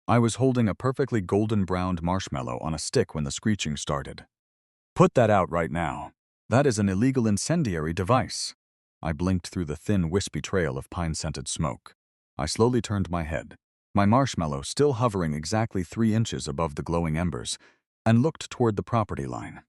I was holding a perfectly golden-browned marshmallow on a stick when the screeching started. "Put that out right now. That is an illegal incendiary device." I blinked through the thin, wispy trail of pine-scented smoke. I slowly turned my head, my marshmallow still hovering exactly 3 inches above the glowing embers, and looked toward the property line.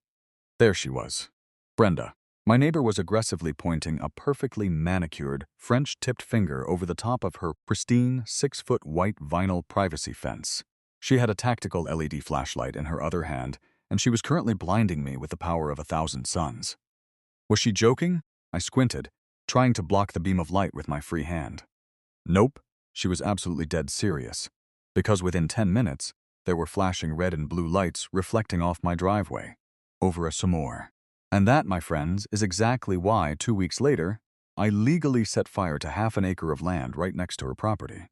There she was, Brenda. My neighbor was aggressively pointing a perfectly manicured, French-tipped finger over the top of her pristine, 6-foot white vinyl privacy fence. She had a tactical LED flashlight in her other hand, and she was currently blinding me with the power of 1,000 suns. Was she joking? I squinted, trying to block the beam of light with my free hand. Nope, she was absolutely dead serious, because within 10 minutes, there were flashing red and blue lights reflecting off my driveway, over a s'more. And that, my friends, is exactly why 2 weeks later, I legally set fire to half an acre of land right next to her property.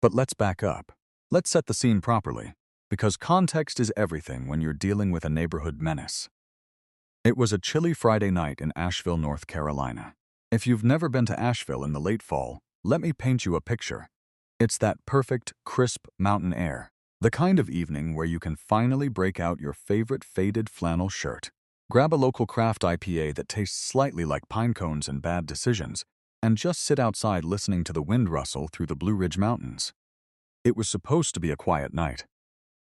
But let's back up. Let's set the scene properly, because context is everything when you're dealing with a neighborhood menace. It was a chilly Friday night in Asheville, North Carolina. If you've never been to Asheville in the late fall, let me paint you a picture. It's that perfect, crisp mountain air, the kind of evening where you can finally break out your favorite faded flannel shirt, grab a local craft IPA that tastes slightly like pine cones and bad decisions, and just sit outside listening to the wind rustle through the Blue Ridge Mountains. It was supposed to be a quiet night.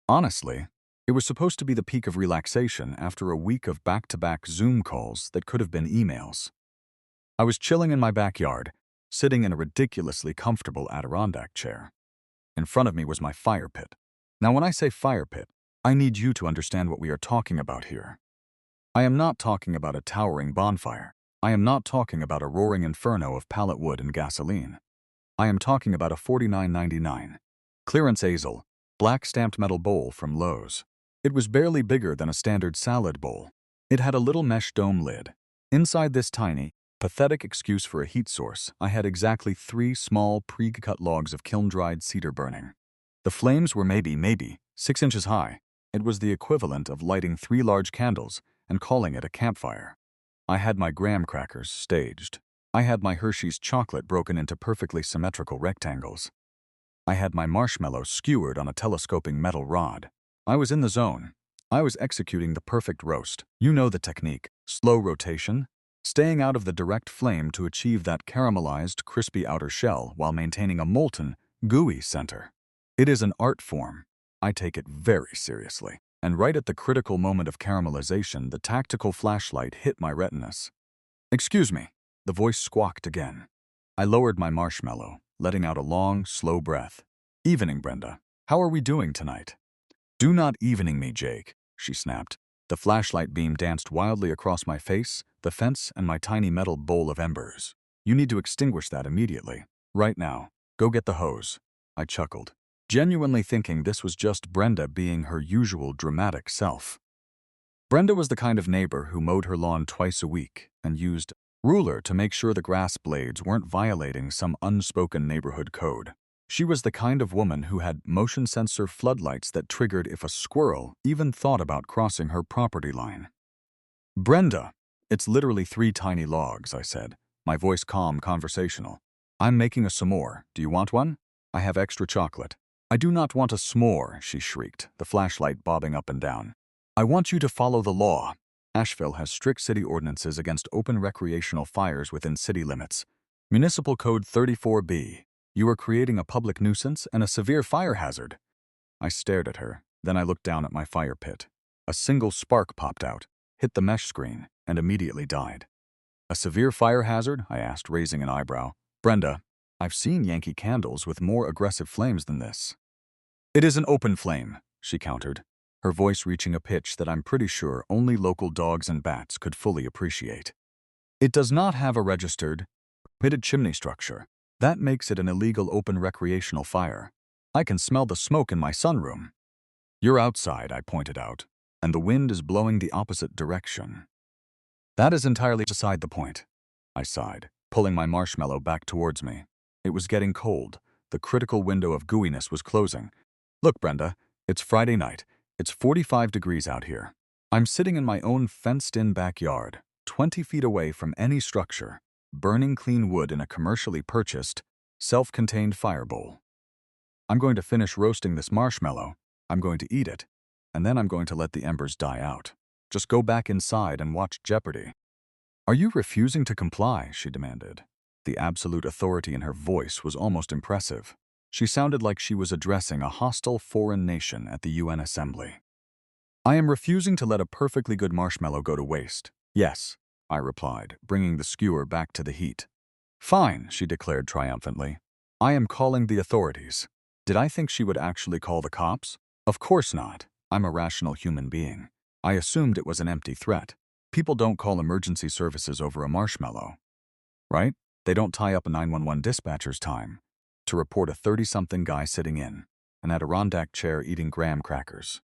Honestly, it was supposed to be the peak of relaxation after a week of back-to-back Zoom calls that could have been emails. I was chilling in my backyard, sitting in a ridiculously comfortable Adirondack chair. In front of me was my fire pit. Now, when I say fire pit, I need you to understand what we are talking about here. I am not talking about a towering bonfire. I am not talking about a roaring inferno of pallet wood and gasoline. I am talking about a $49.99 clearance Azel, black-stamped metal bowl from Lowe's. It was barely bigger than a standard salad bowl. It had a little mesh dome lid. Inside this tiny, pathetic excuse for a heat source, I had exactly 3 small, pre-cut logs of kiln-dried cedar burning. The flames were maybe 6 inches high. It was the equivalent of lighting 3 large candles and calling it a campfire. I had my graham crackers staged. I had my Hershey's chocolate broken into perfectly symmetrical rectangles. I had my marshmallow skewered on a telescoping metal rod. I was in the zone. I was executing the perfect roast. You know the technique. Slow rotation, staying out of the direct flame to achieve that caramelized, crispy outer shell while maintaining a molten, gooey center. It is an art form. I take it very seriously. And right at the critical moment of caramelization, the tactical flashlight hit my retinas. "Excuse me," the voice squawked again. I lowered my marshmallow, letting out a long, slow breath. "Evening, Brenda. How are we doing tonight?" "Do not evening me, Jake," she snapped. The flashlight beam danced wildly across my face, the fence, and my tiny metal bowl of embers. "You need to extinguish that immediately. Right now. Go get the hose." I chuckled, genuinely thinking this was just Brenda being her usual dramatic self. Brenda was the kind of neighbor who mowed her lawn twice a week and used ruler to make sure the grass blades weren't violating some unspoken neighborhood code. She was the kind of woman who had motion sensor floodlights that triggered if a squirrel even thought about crossing her property line. "Brenda, it's literally 3 tiny logs," I said, my voice calm, conversational. "I'm making a s'more. Do you want one? I have extra chocolate." "I do not want a s'more," she shrieked, the flashlight bobbing up and down. "I want you to follow the law. Asheville has strict city ordinances against open recreational fires within city limits. Municipal Code 34B. You are creating a public nuisance and a severe fire hazard." I stared at her, then I looked down at my fire pit. A single spark popped out, hit the mesh screen, and immediately died. "A severe fire hazard?" I asked, raising an eyebrow. "Brenda, I've seen Yankee candles with more aggressive flames than this." "It is an open flame," she countered, her voice reaching a pitch that I'm pretty sure only local dogs and bats could fully appreciate. "It does not have a registered, permitted chimney structure. That makes it an illegal open recreational fire. I can smell the smoke in my sunroom." "You're outside," I pointed out, "and the wind is blowing the opposite direction." "That is entirely beside the point," I sighed, pulling my marshmallow back towards me. It was getting cold. The critical window of gooiness was closing. "Look, Brenda, it's Friday night. It's 45 degrees out here. I'm sitting in my own fenced-in backyard, 20 feet away from any structure, burning clean wood in a commercially purchased, self-contained fire bowl. I'm going to finish roasting this marshmallow. I'm going to eat it. And then I'm going to let the embers die out. Just go back inside and watch Jeopardy. Are you refusing to comply? She demanded. The absolute authority in her voice was almost impressive. She sounded like she was addressing a hostile foreign nation at the UN Assembly. I am refusing to let a perfectly good marshmallow go to waste. Yes, I replied, bringing the skewer back to the heat. Fine, she declared triumphantly. I am calling the authorities. Did I think she would actually call the cops? Of course not. I'm a rational human being. I assumed it was an empty threat. People don't call emergency services over a marshmallow. Right? They don't tie up a 911 dispatcher's time to report a 30-something guy sitting in an Adirondack chair eating graham crackers.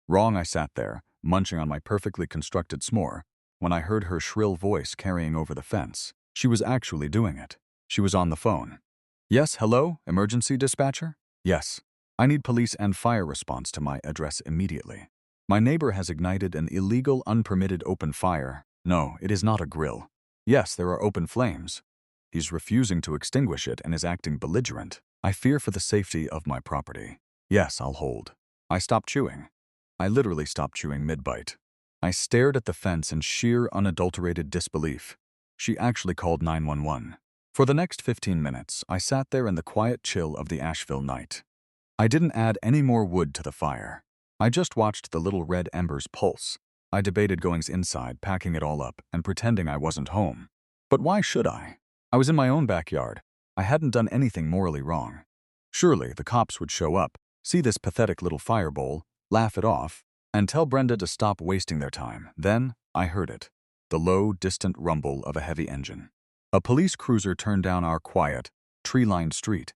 Wrong. I sat there, munching on my perfectly constructed s'more, when I heard her shrill voice carrying over the fence. She was actually doing it. She was on the phone. Yes, hello, emergency dispatcher? Yes. I need police and fire response to my address immediately. My neighbor has ignited an illegal, unpermitted open fire. No, it is not a grill. Yes, there are open flames. He's refusing to extinguish it and is acting belligerent. I fear for the safety of my property. Yes, I'll hold. I stopped chewing. I literally stopped chewing mid-bite. I stared at the fence in sheer, unadulterated disbelief. She actually called 911. For the next 15 minutes, I sat there in the quiet chill of the Asheville night. I didn't add any more wood to the fire. I just watched the little red embers pulse. I debated going inside, packing it all up, and pretending I wasn't home. But why should I? I was in my own backyard. I hadn't done anything morally wrong. Surely the cops would show up, see this pathetic little fire bowl, laugh it off, and tell Brenda to stop wasting their time. Then I heard it. The low, distant rumble of a heavy engine. A police cruiser turned down our quiet, tree-lined street.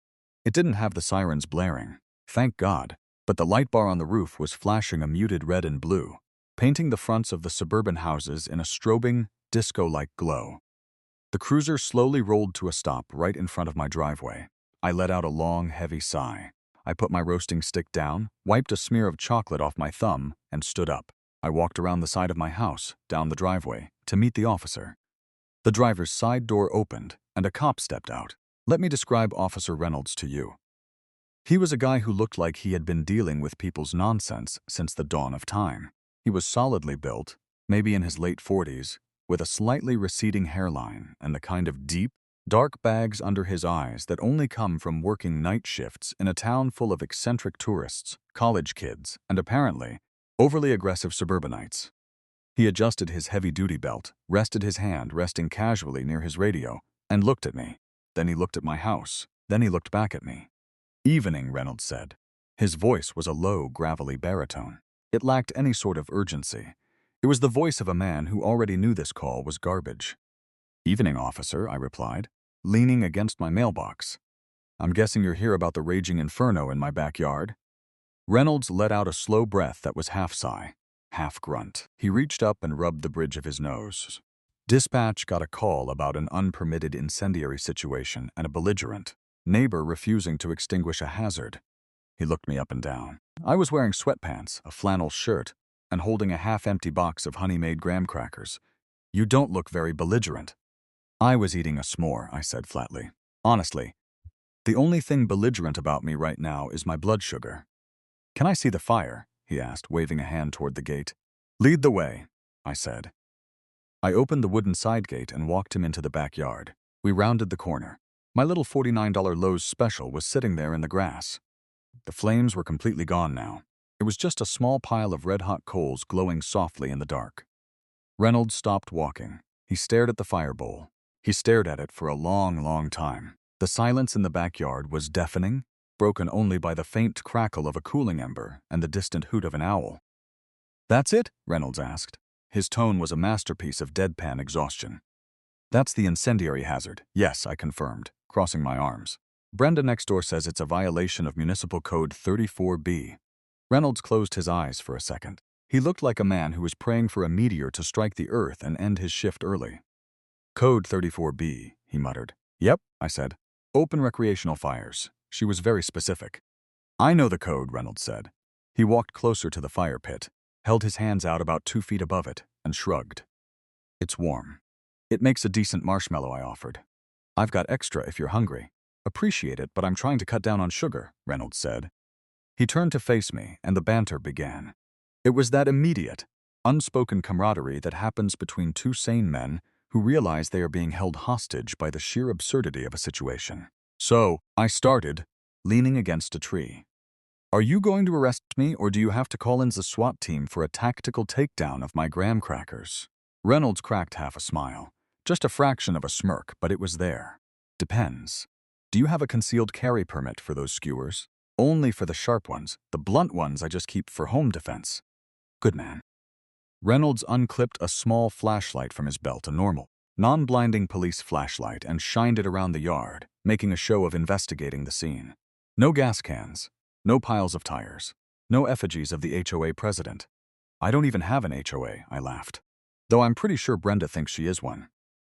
It didn't have the sirens blaring, thank God, but the light bar on the roof was flashing a muted red and blue, painting the fronts of the suburban houses in a strobing, disco-like glow. The cruiser slowly rolled to a stop right in front of my driveway. I let out a long, heavy sigh. I put my roasting stick down, wiped a smear of chocolate off my thumb, and stood up. I walked around the side of my house, down the driveway, to meet the officer. The driver's side door opened, and a cop stepped out. Let me describe Officer Reynolds to you. He was a guy who looked like he had been dealing with people's nonsense since the dawn of time. He was solidly built, maybe in his late 40s, with a slightly receding hairline and the kind of deep, dark bags under his eyes that only come from working night shifts in a town full of eccentric tourists, college kids, and apparently overly aggressive suburbanites. He adjusted his heavy-duty belt, rested his hand resting casually near his radio, and looked at me. Then he looked at my house. Then he looked back at me. Evening, Reynolds said. His voice was a low, gravelly baritone. It lacked any sort of urgency. It was the voice of a man who already knew this call was garbage. Evening, officer, I replied, leaning against my mailbox. I'm guessing you're here about the raging inferno in my backyard? Reynolds let out a slow breath that was half sigh, half grunt. He reached up and rubbed the bridge of his nose. Dispatch got a call about an unpermitted incendiary situation and a belligerent neighbor refusing to extinguish a hazard. He looked me up and down. I was wearing sweatpants, a flannel shirt, and holding a half-empty box of honey-made graham crackers. You don't look very belligerent. I was eating a s'more, I said flatly. Honestly, the only thing belligerent about me right now is my blood sugar. Can I see the fire? He asked, waving a hand toward the gate. Lead the way, I said. I opened the wooden side gate and walked him into the backyard. We rounded the corner. My little $49 Lowe's special was sitting there in the grass. The flames were completely gone now. It was just a small pile of red-hot coals glowing softly in the dark. Reynolds stopped walking. He stared at the fire bowl. He stared at it for a long, long time. The silence in the backyard was deafening, broken only by the faint crackle of a cooling ember and the distant hoot of an owl. That's it? Reynolds asked. His tone was a masterpiece of deadpan exhaustion. That's the incendiary hazard. Yes, I confirmed, crossing my arms. Brenda next door says it's a violation of Municipal Code 34B. Reynolds closed his eyes for a second. He looked like a man who was praying for a meteor to strike the earth and end his shift early. Code 34B, he muttered. Yep, I said. Open recreational fires. She was very specific. I know the code, Reynolds said. He walked closer to the fire pit, held his hands out about 2 feet above it, and shrugged. It's warm. It makes a decent marshmallow, I offered. I've got extra if you're hungry. Appreciate it, but I'm trying to cut down on sugar, Reynolds said. He turned to face me, and the banter began. It was that immediate, unspoken camaraderie that happens between two sane men who realize they are being held hostage by the sheer absurdity of a situation. So, I started, leaning against a tree. Are you going to arrest me, or do you have to call in the SWAT team for a tactical takedown of my graham crackers? Reynolds cracked half a smile. Just a fraction of a smirk, but it was there. Depends. Do you have a concealed carry permit for those skewers? Only for the sharp ones. The blunt ones I just keep for home defense. Good man. Reynolds unclipped a small flashlight from his belt, a normal, non-blinding police flashlight, and shined it around the yard, making a show of investigating the scene. No gas cans. No piles of tires. No effigies of the HOA president. I don't even have an HOA, I laughed. Though I'm pretty sure Brenda thinks she is one.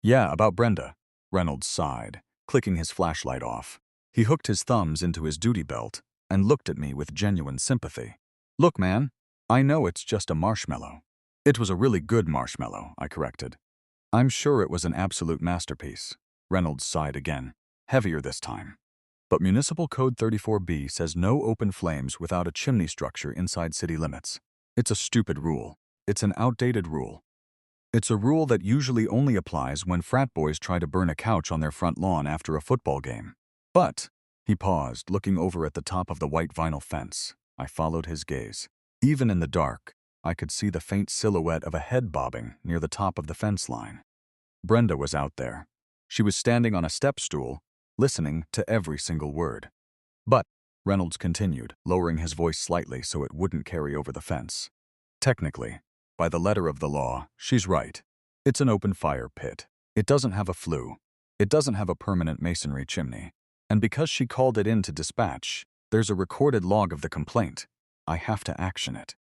Yeah, about Brenda. Reynolds sighed, clicking his flashlight off. He hooked his thumbs into his duty belt and looked at me with genuine sympathy. Look, man, I know it's just a marshmallow. It was a really good marshmallow, I corrected. I'm sure it was an absolute masterpiece. Reynolds sighed again, heavier this time. But Municipal Code 34B says no open flames without a chimney structure inside city limits. It's a stupid rule. It's an outdated rule. It's a rule that usually only applies when frat boys try to burn a couch on their front lawn after a football game. But, he paused, looking over at the top of the white vinyl fence. I followed his gaze. Even in the dark, I could see the faint silhouette of a head bobbing near the top of the fence line. Brenda was out there. She was standing on a step stool, listening to every single word. But, Reynolds continued, lowering his voice slightly so it wouldn't carry over the fence. Technically, by the letter of the law, she's right. It's an open fire pit. It doesn't have a flue. It doesn't have a permanent masonry chimney. And because she called it in to dispatch, there's a recorded log of the complaint. I have to action it.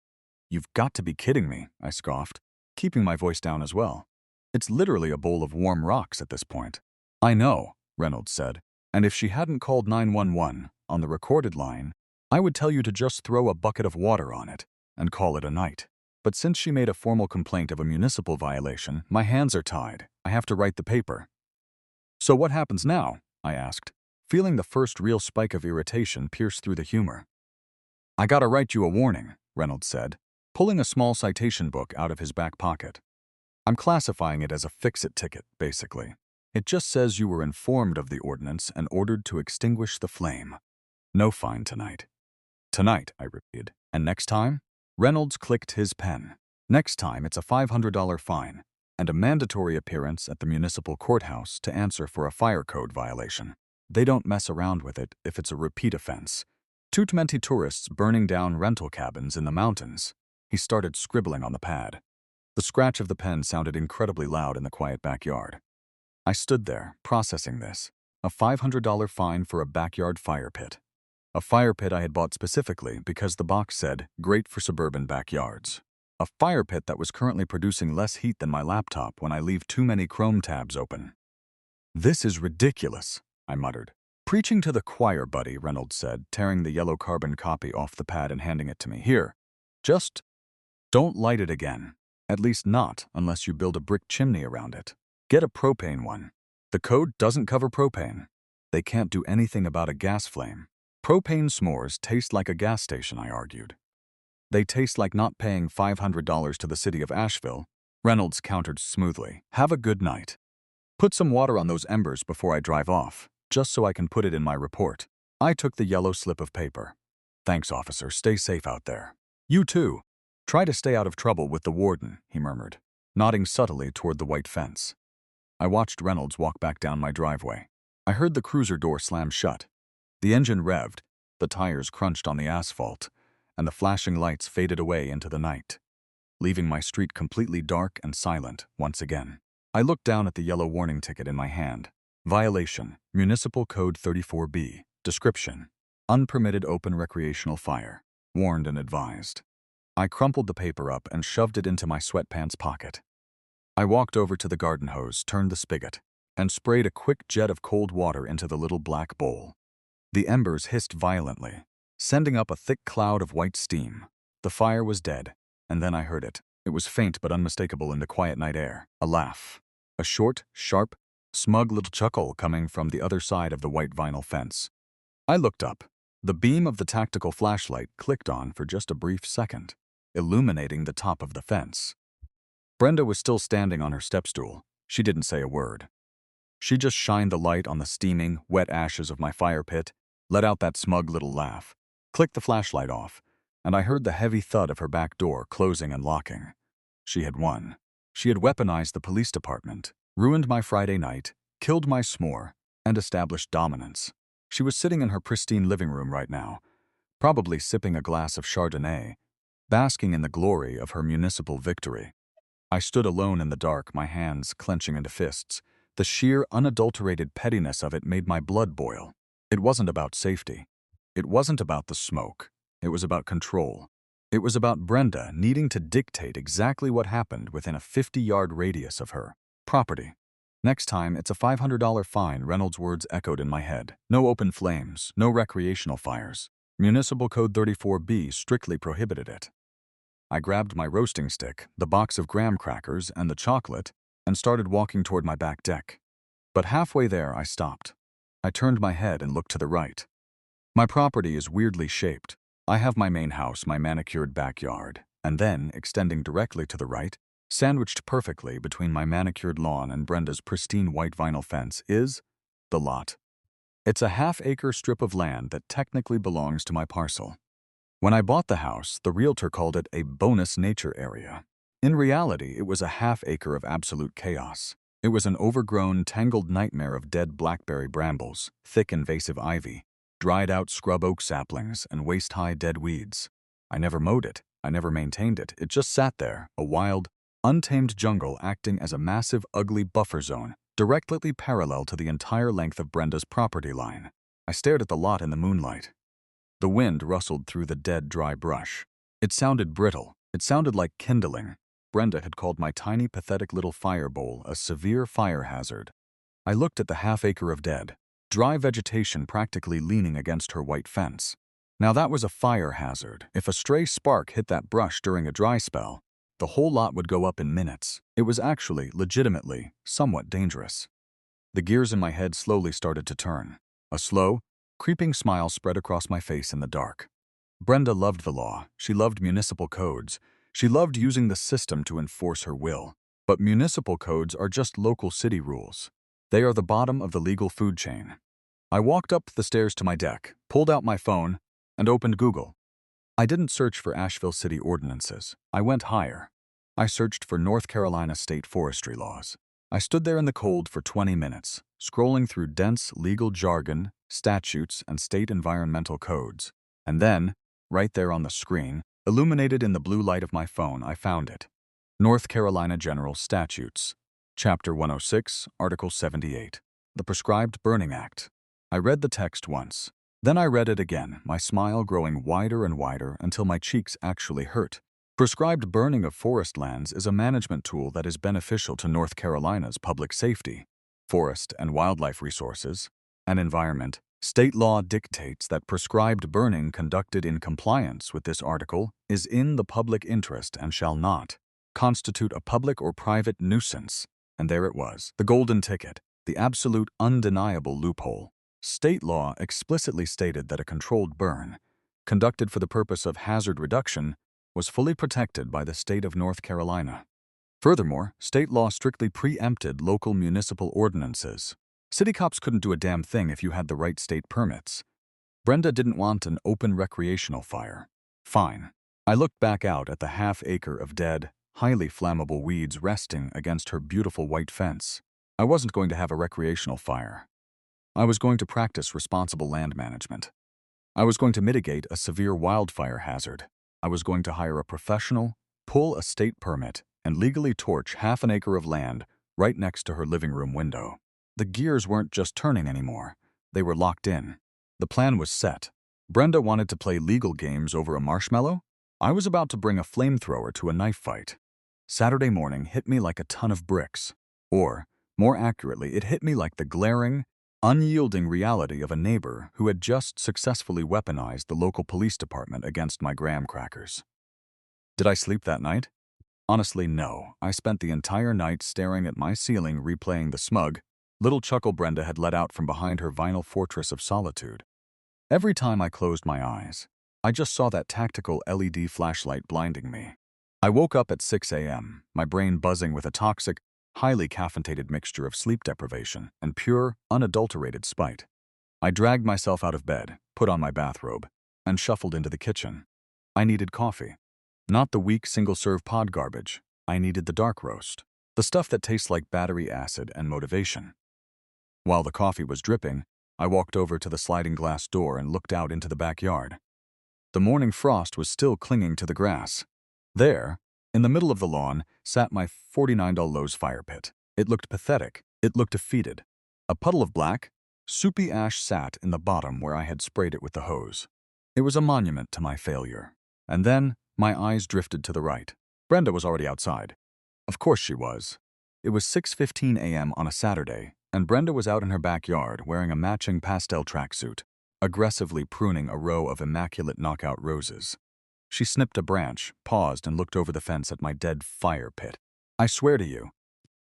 You've got to be kidding me, I scoffed, keeping my voice down as well. It's literally a bowl of warm rocks at this point. I know, Reynolds said, and if she hadn't called 911 on the recorded line, I would tell you to just throw a bucket of water on it and call it a night. But since she made a formal complaint of a municipal violation, my hands are tied. I have to write the paper. So what happens now? I asked, feeling the first real spike of irritation pierce through the humor. I gotta write you a warning, Reynolds said, pulling a small citation book out of his back pocket. I'm classifying it as a fix-it ticket, basically. It just says you were informed of the ordinance and ordered to extinguish the flame. No fine tonight. Tonight, I repeated. And next time? Reynolds clicked his pen. Next time, it's a $500 fine and a mandatory appearance at the municipal courthouse to answer for a fire code violation. They don't mess around with it if it's a repeat offense. Too many tourists burning down rental cabins in the mountains. He started scribbling on the pad. The scratch of the pen sounded incredibly loud in the quiet backyard. I stood there, processing this. A $500 fine for a backyard fire pit. A fire pit I had bought specifically because the box said, great for suburban backyards. A fire pit that was currently producing less heat than my laptop when I leave too many Chrome tabs open. This is ridiculous, I muttered. Preaching to the choir, buddy, Reynolds said, tearing the yellow carbon copy off the pad and handing it to me. Here, just don't light it again. At least not unless you build a brick chimney around it. Get a propane one. The code doesn't cover propane. They can't do anything about a gas flame. Propane s'mores taste like a gas station, I argued. They taste like not paying $500 to the city of Asheville, Reynolds countered smoothly. Have a good night. Put some water on those embers before I drive off, just so I can put it in my report. I took the yellow slip of paper. Thanks, officer. Stay safe out there. You too. Try to stay out of trouble with the warden, he murmured, nodding subtly toward the white fence. I watched Reynolds walk back down my driveway. I heard the cruiser door slam shut. The engine revved, the tires crunched on the asphalt, and the flashing lights faded away into the night, leaving my street completely dark and silent once again. I looked down at the yellow warning ticket in my hand. Violation, Municipal Code 34B. Description, unpermitted open recreational fire. Warned and advised. I crumpled the paper up and shoved it into my sweatpants pocket. I walked over to the garden hose, turned the spigot, and sprayed a quick jet of cold water into the little black bowl. The embers hissed violently, sending up a thick cloud of white steam. The fire was dead, and then I heard it. It was faint but unmistakable in the quiet night air. A laugh. A short, sharp, smug little chuckle coming from the other side of the white vinyl fence. I looked up. The beam of the tactical flashlight clicked on for just a brief second, illuminating the top of the fence. Brenda was still standing on her stepstool. She didn't say a word. She just shined the light on the steaming, wet ashes of my fire pit, let out that smug little laugh, clicked the flashlight off, and I heard the heavy thud of her back door closing and locking. She had won. She had weaponized the police department, ruined my Friday night, killed my s'more, and established dominance. She was sitting in her pristine living room right now, probably sipping a glass of Chardonnay, basking in the glory of her municipal victory. I stood alone in the dark, my hands clenching into fists. The sheer, unadulterated pettiness of it made my blood boil. It wasn't about safety. It wasn't about the smoke. It was about control. It was about Brenda needing to dictate exactly what happened within a 50-yard radius of her property. Next time, it's a $500 fine, Reynolds' words echoed in my head. No open flames, no recreational fires. Municipal Code 34B strictly prohibited it. I grabbed my roasting stick, the box of graham crackers, and the chocolate, and started walking toward my back deck. But halfway there, I stopped. I turned my head and looked to the right. My property is weirdly shaped. I have my main house, my manicured backyard, and then, extending directly to the right, sandwiched perfectly between my manicured lawn and Brenda's pristine white vinyl fence, is the lot. It's a half-acre strip of land that technically belongs to my parcel. When I bought the house, the realtor called it a bonus nature area. In reality, it was a half-acre of absolute chaos. It was an overgrown, tangled nightmare of dead blackberry brambles, thick invasive ivy, dried-out scrub oak saplings, and waist-high dead weeds. I never mowed it. I never maintained it. It just sat there, a wild, untamed jungle acting as a massive, ugly buffer zone, directly parallel to the entire length of Brenda's property line. I stared at the lot in the moonlight. The wind rustled through the dead, dry brush. It sounded brittle. It sounded like kindling. Brenda had called my tiny, pathetic little fire bowl a severe fire hazard. I looked at the half-acre of dead, dry vegetation practically leaning against her white fence. Now that was a fire hazard. If a stray spark hit that brush during a dry spell, the whole lot would go up in minutes. It was actually, legitimately, somewhat dangerous. The gears in my head slowly started to turn. A slow, creeping smile spread across my face in the dark. Brenda loved the law. She loved municipal codes. She loved using the system to enforce her will. But municipal codes are just local city rules. They are the bottom of the legal food chain. I walked up the stairs to my deck, pulled out my phone, and opened Google. I didn't search for Asheville city ordinances. I went higher. I searched for North Carolina state forestry laws. I stood there in the cold for 20 minutes, scrolling through dense legal jargon, statutes, and state environmental codes. And then, right there on the screen, illuminated in the blue light of my phone, I found it. North Carolina General Statutes, Chapter 106, Article 78, the Prescribed Burning Act. I read the text once. Then I read it again, my smile growing wider and wider until my cheeks actually hurt. Prescribed burning of forest lands is a management tool that is beneficial to North Carolina's public safety, forest and wildlife resources, and environment. State law dictates that prescribed burning conducted in compliance with this article is in the public interest and shall not constitute a public or private nuisance. And there it was, the golden ticket, the absolute undeniable loophole. State law explicitly stated that a controlled burn, conducted for the purpose of hazard reduction, was fully protected by the state of North Carolina. Furthermore, state law strictly preempted local municipal ordinances. City cops couldn't do a damn thing if you had the right state permits. Brenda didn't want an open recreational fire. Fine. I looked back out at the half-acre of dead, highly flammable weeds resting against her beautiful white fence. I wasn't going to have a recreational fire. I was going to practice responsible land management. I was going to mitigate a severe wildfire hazard. I was going to hire a professional, pull a state permit, and legally torch half an acre of land right next to her living room window. The gears weren't just turning anymore. They were locked in. The plan was set. Brenda wanted to play legal games over a marshmallow. I was about to bring a flamethrower to a knife fight. Saturday morning hit me like a ton of bricks. Or, more accurately, it hit me like the glaring, unyielding reality of a neighbor who had just successfully weaponized the local police department against my graham crackers. Did I sleep that night? Honestly, no. I spent the entire night staring at my ceiling replaying the smug, Little chuckle Brenda had let out from behind her vinyl fortress of solitude. Every time I closed my eyes, I just saw that tactical LED flashlight blinding me. I woke up at 6 a.m., my brain buzzing with a toxic, highly caffeinated mixture of sleep deprivation and pure, unadulterated spite. I dragged myself out of bed, put on my bathrobe, and shuffled into the kitchen. I needed coffee. Not the weak single-serve pod garbage. I needed the dark roast. The stuff that tastes like battery acid and motivation. While the coffee was dripping, I walked over to the sliding glass door and looked out into the backyard. The morning frost was still clinging to the grass. There, in the middle of the lawn, sat my $49 Lowe's fire pit. It looked pathetic. It looked defeated. A puddle of black, soupy ash sat in the bottom where I had sprayed it with the hose. It was a monument to my failure. And then, my eyes drifted to the right. Brenda was already outside. Of course she was. It was 6:15 a.m. on a Saturday, and Brenda was out in her backyard wearing a matching pastel tracksuit, aggressively pruning a row of immaculate knockout roses. She snipped a branch, paused, and looked over the fence at my dead fire pit. I swear to you,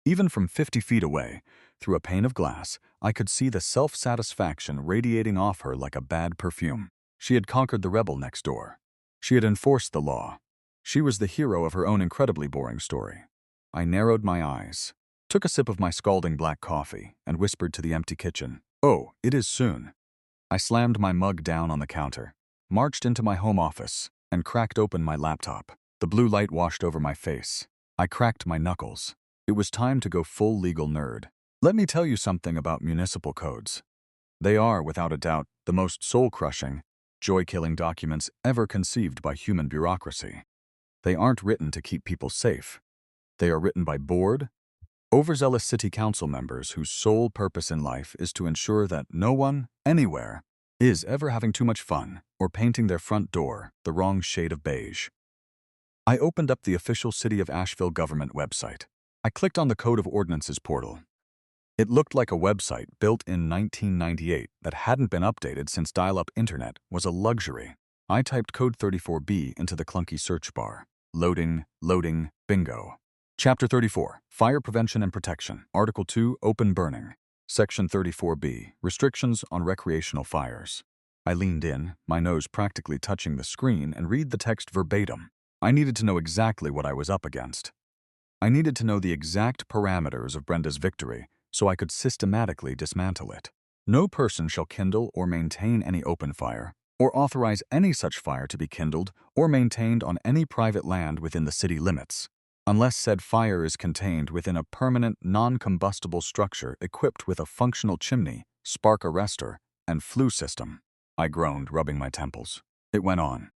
even from 50 feet away, through a pane of glass, I could see the self-satisfaction radiating off her like a bad perfume. She had conquered the rebel next door. She had enforced the law. She was the hero of her own incredibly boring story. I narrowed my eyes, took a sip of my scalding black coffee, and whispered to the empty kitchen, "Oh, it is soon." I slammed my mug down on the counter, marched into my home office, and cracked open my laptop. The blue light washed over my face. I cracked my knuckles. It was time to go full legal nerd. Let me tell you something about municipal codes. They are, without a doubt, the most soul-crushing, joy-killing documents ever conceived by human bureaucracy. They aren't written to keep people safe. They are written by bored, overzealous city council members whose sole purpose in life is to ensure that no one, anywhere, is ever having too much fun or painting their front door the wrong shade of beige. I opened up the official City of Asheville government website. I clicked on the Code of Ordinances portal. It looked like a website built in 1998 that hadn't been updated since dial-up internet was a luxury. I typed code 34B into the clunky search bar. Loading, bingo. Chapter 34, Fire Prevention and Protection. Article 2, Open Burning. Section 34B, Restrictions on Recreational Fires. I leaned in, my nose practically touching the screen, and read the text verbatim. I needed to know exactly what I was up against. I needed to know the exact parameters of Brenda's victory so I could systematically dismantle it. No person shall kindle or maintain any open fire, or authorize any such fire to be kindled or maintained on any private land within the city limits, unless said fire is contained within a permanent, non-combustible structure equipped with a functional chimney, spark arrestor, and flue system. I groaned, rubbing my temples. It went on.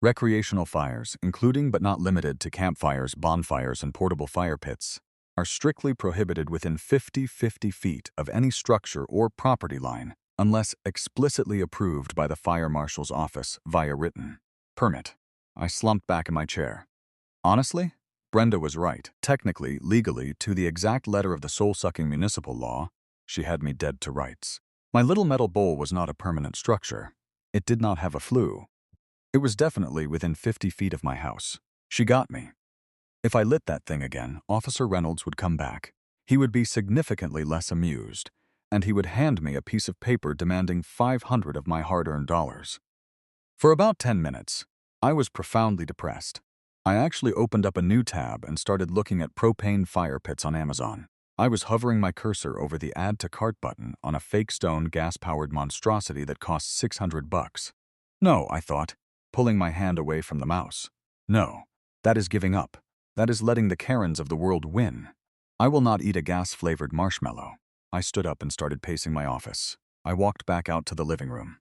Recreational fires, including but not limited to campfires, bonfires, and portable fire pits, are strictly prohibited within 50 feet of any structure or property line, unless explicitly approved by the fire marshal's office via written permit. I slumped back in my chair. Honestly, Brenda was right. Technically, legally, to the exact letter of the soul-sucking municipal law, she had me dead to rights. My little metal bowl was not a permanent structure. It did not have a flue. It was definitely within 50 feet of my house. She got me. If I lit that thing again, Officer Reynolds would come back. He would be significantly less amused, and he would hand me a piece of paper demanding 500 of my hard-earned dollars. For about 10 minutes, I was profoundly depressed. I actually opened up a new tab and started looking at propane fire pits on Amazon. I was hovering my cursor over the Add to Cart button on a fake stone gas-powered monstrosity that cost $600. No, I thought, pulling my hand away from the mouse. No, that is giving up. That is letting the Karens of the world win. I will not eat a gas-flavored marshmallow. I stood up and started pacing my office. I walked back out to the living room.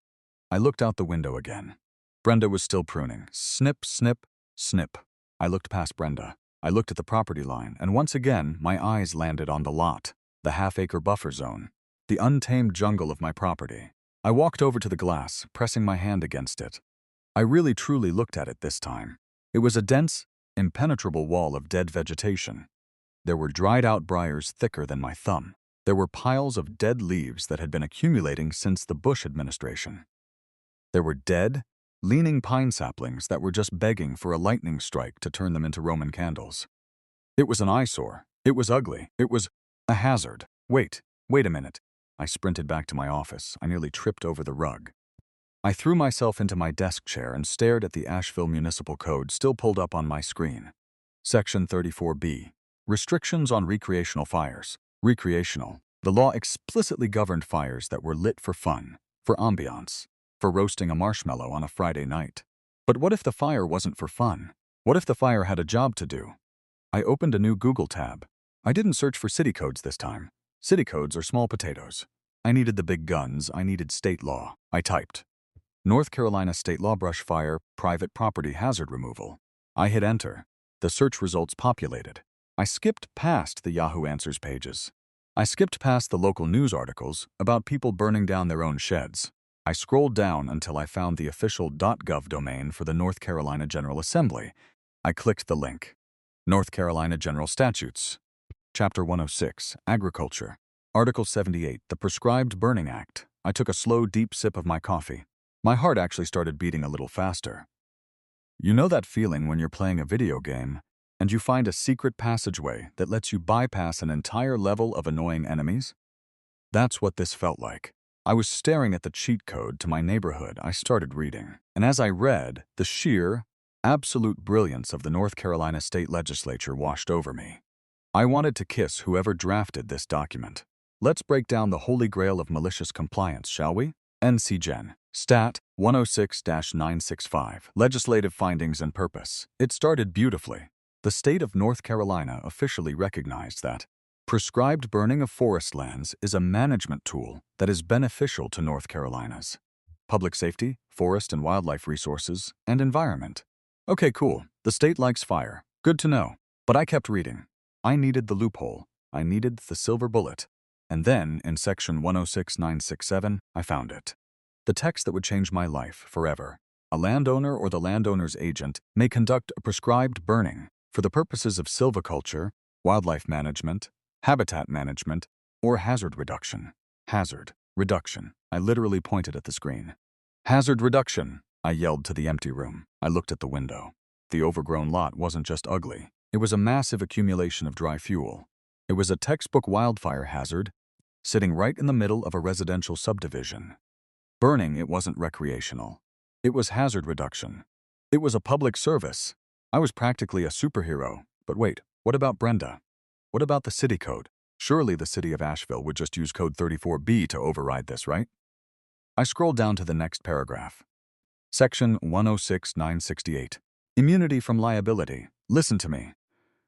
I looked out the window again. Brenda was still pruning. Snip, snip, snip. I looked past Brenda. I looked at the property line, and once again, my eyes landed on the lot, the half-acre buffer zone, the untamed jungle of my property. I walked over to the glass, pressing my hand against it. I really truly looked at it this time. It was a dense, impenetrable wall of dead vegetation. There were dried-out briars thicker than my thumb. There were piles of dead leaves that had been accumulating since the Bush administration. There were dead, leaning pine saplings that were just begging for a lightning strike to turn them into Roman candles. It was an eyesore. It was ugly. It was a hazard. Wait, Wait a minute. I sprinted back to my office. I nearly tripped over the rug. I threw myself into my desk chair and stared at the Asheville Municipal Code still pulled up on my screen. Section 34B. Restrictions on recreational fires. Recreational. The law explicitly governed fires that were lit for fun, for ambiance, for roasting a marshmallow on a Friday night. But what if the fire wasn't for fun? What if the fire had a job to do? I opened a new Google tab. I didn't search for city codes this time. City codes are small potatoes. I needed the big guns. I needed state law. I typed North Carolina state law brush fire, private property hazard removal. I hit enter. The search results populated. I skipped past the Yahoo Answers pages. I skipped past the local news articles about people burning down their own sheds. I scrolled down until I found the official .gov domain for the North Carolina General Assembly. I clicked the link. North Carolina General Statutes. Chapter 106, Agriculture. Article 78, the Prescribed Burning Act. I took a slow, deep sip of my coffee. My heart actually started beating a little faster. You know that feeling when you're playing a video game and you find a secret passageway that lets you bypass an entire level of annoying enemies? That's what this felt like. I was staring at the cheat code to my neighborhood. I started reading. And as I read, the sheer, absolute brilliance of the North Carolina State Legislature washed over me. I wanted to kiss whoever drafted this document. Let's break down the holy grail of malicious compliance, shall we? NC Gen. Stat 106-965. Legislative Findings and Purpose. It started beautifully. The state of North Carolina officially recognized that prescribed burning of forest lands is a management tool that is beneficial to North Carolina's public safety, forest and wildlife resources, and environment. Okay, cool. The state likes fire. Good to know. But I kept reading. I needed the loophole. I needed the silver bullet. And then, in section 106-967, I found it. The text that would change my life forever. A landowner or the landowner's agent may conduct a prescribed burning for the purposes of silviculture, wildlife management, habitat management, or hazard reduction. Hazard reduction. I literally pointed at the screen. Hazard reduction, I yelled to the empty room. I looked at the window. The overgrown lot wasn't just ugly. It was a massive accumulation of dry fuel. It was a textbook wildfire hazard, sitting right in the middle of a residential subdivision. Burning, it wasn't recreational. It was hazard reduction. It was a public service. I was practically a superhero. But wait, what about Brenda? What about the city code? Surely the city of Asheville would just use code 34B to override this, right? I scrolled down to the next paragraph. Section 106-968. Immunity from liability. Listen to me.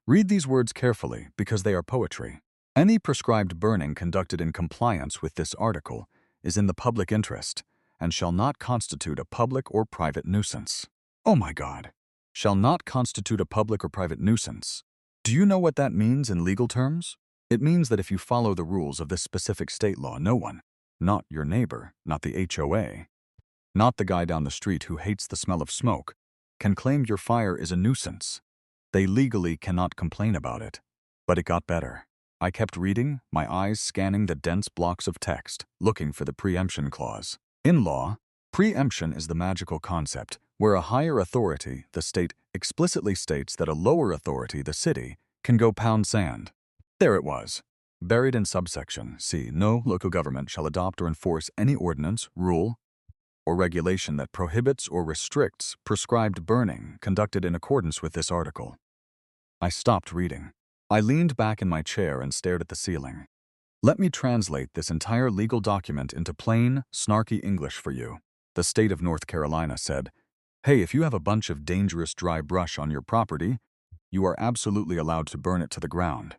Read these words carefully because they are poetry. Any prescribed burning conducted in compliance with this article is in the public interest and shall not constitute a public or private nuisance. Oh my God. Shall not constitute a public or private nuisance. Do you know what that means in legal terms? It means that if you follow the rules of this specific state law, no one, not your neighbor, not the HOA, not the guy down the street who hates the smell of smoke, can claim your fire is a nuisance. They legally cannot complain about it. But it got better. I kept reading, my eyes scanning the dense blocks of text, looking for the preemption clause. In law, preemption is the magical concept where a higher authority, the state, explicitly states that a lower authority, the city, can go pound sand. There it was. Buried in subsection C, no local government shall adopt or enforce any ordinance, rule, or regulation that prohibits or restricts prescribed burning conducted in accordance with this article. I stopped reading. I leaned back in my chair and stared at the ceiling. Let me translate this entire legal document into plain, snarky English for you. The state of North Carolina said, hey, if you have a bunch of dangerous dry brush on your property, you are absolutely allowed to burn it to the ground.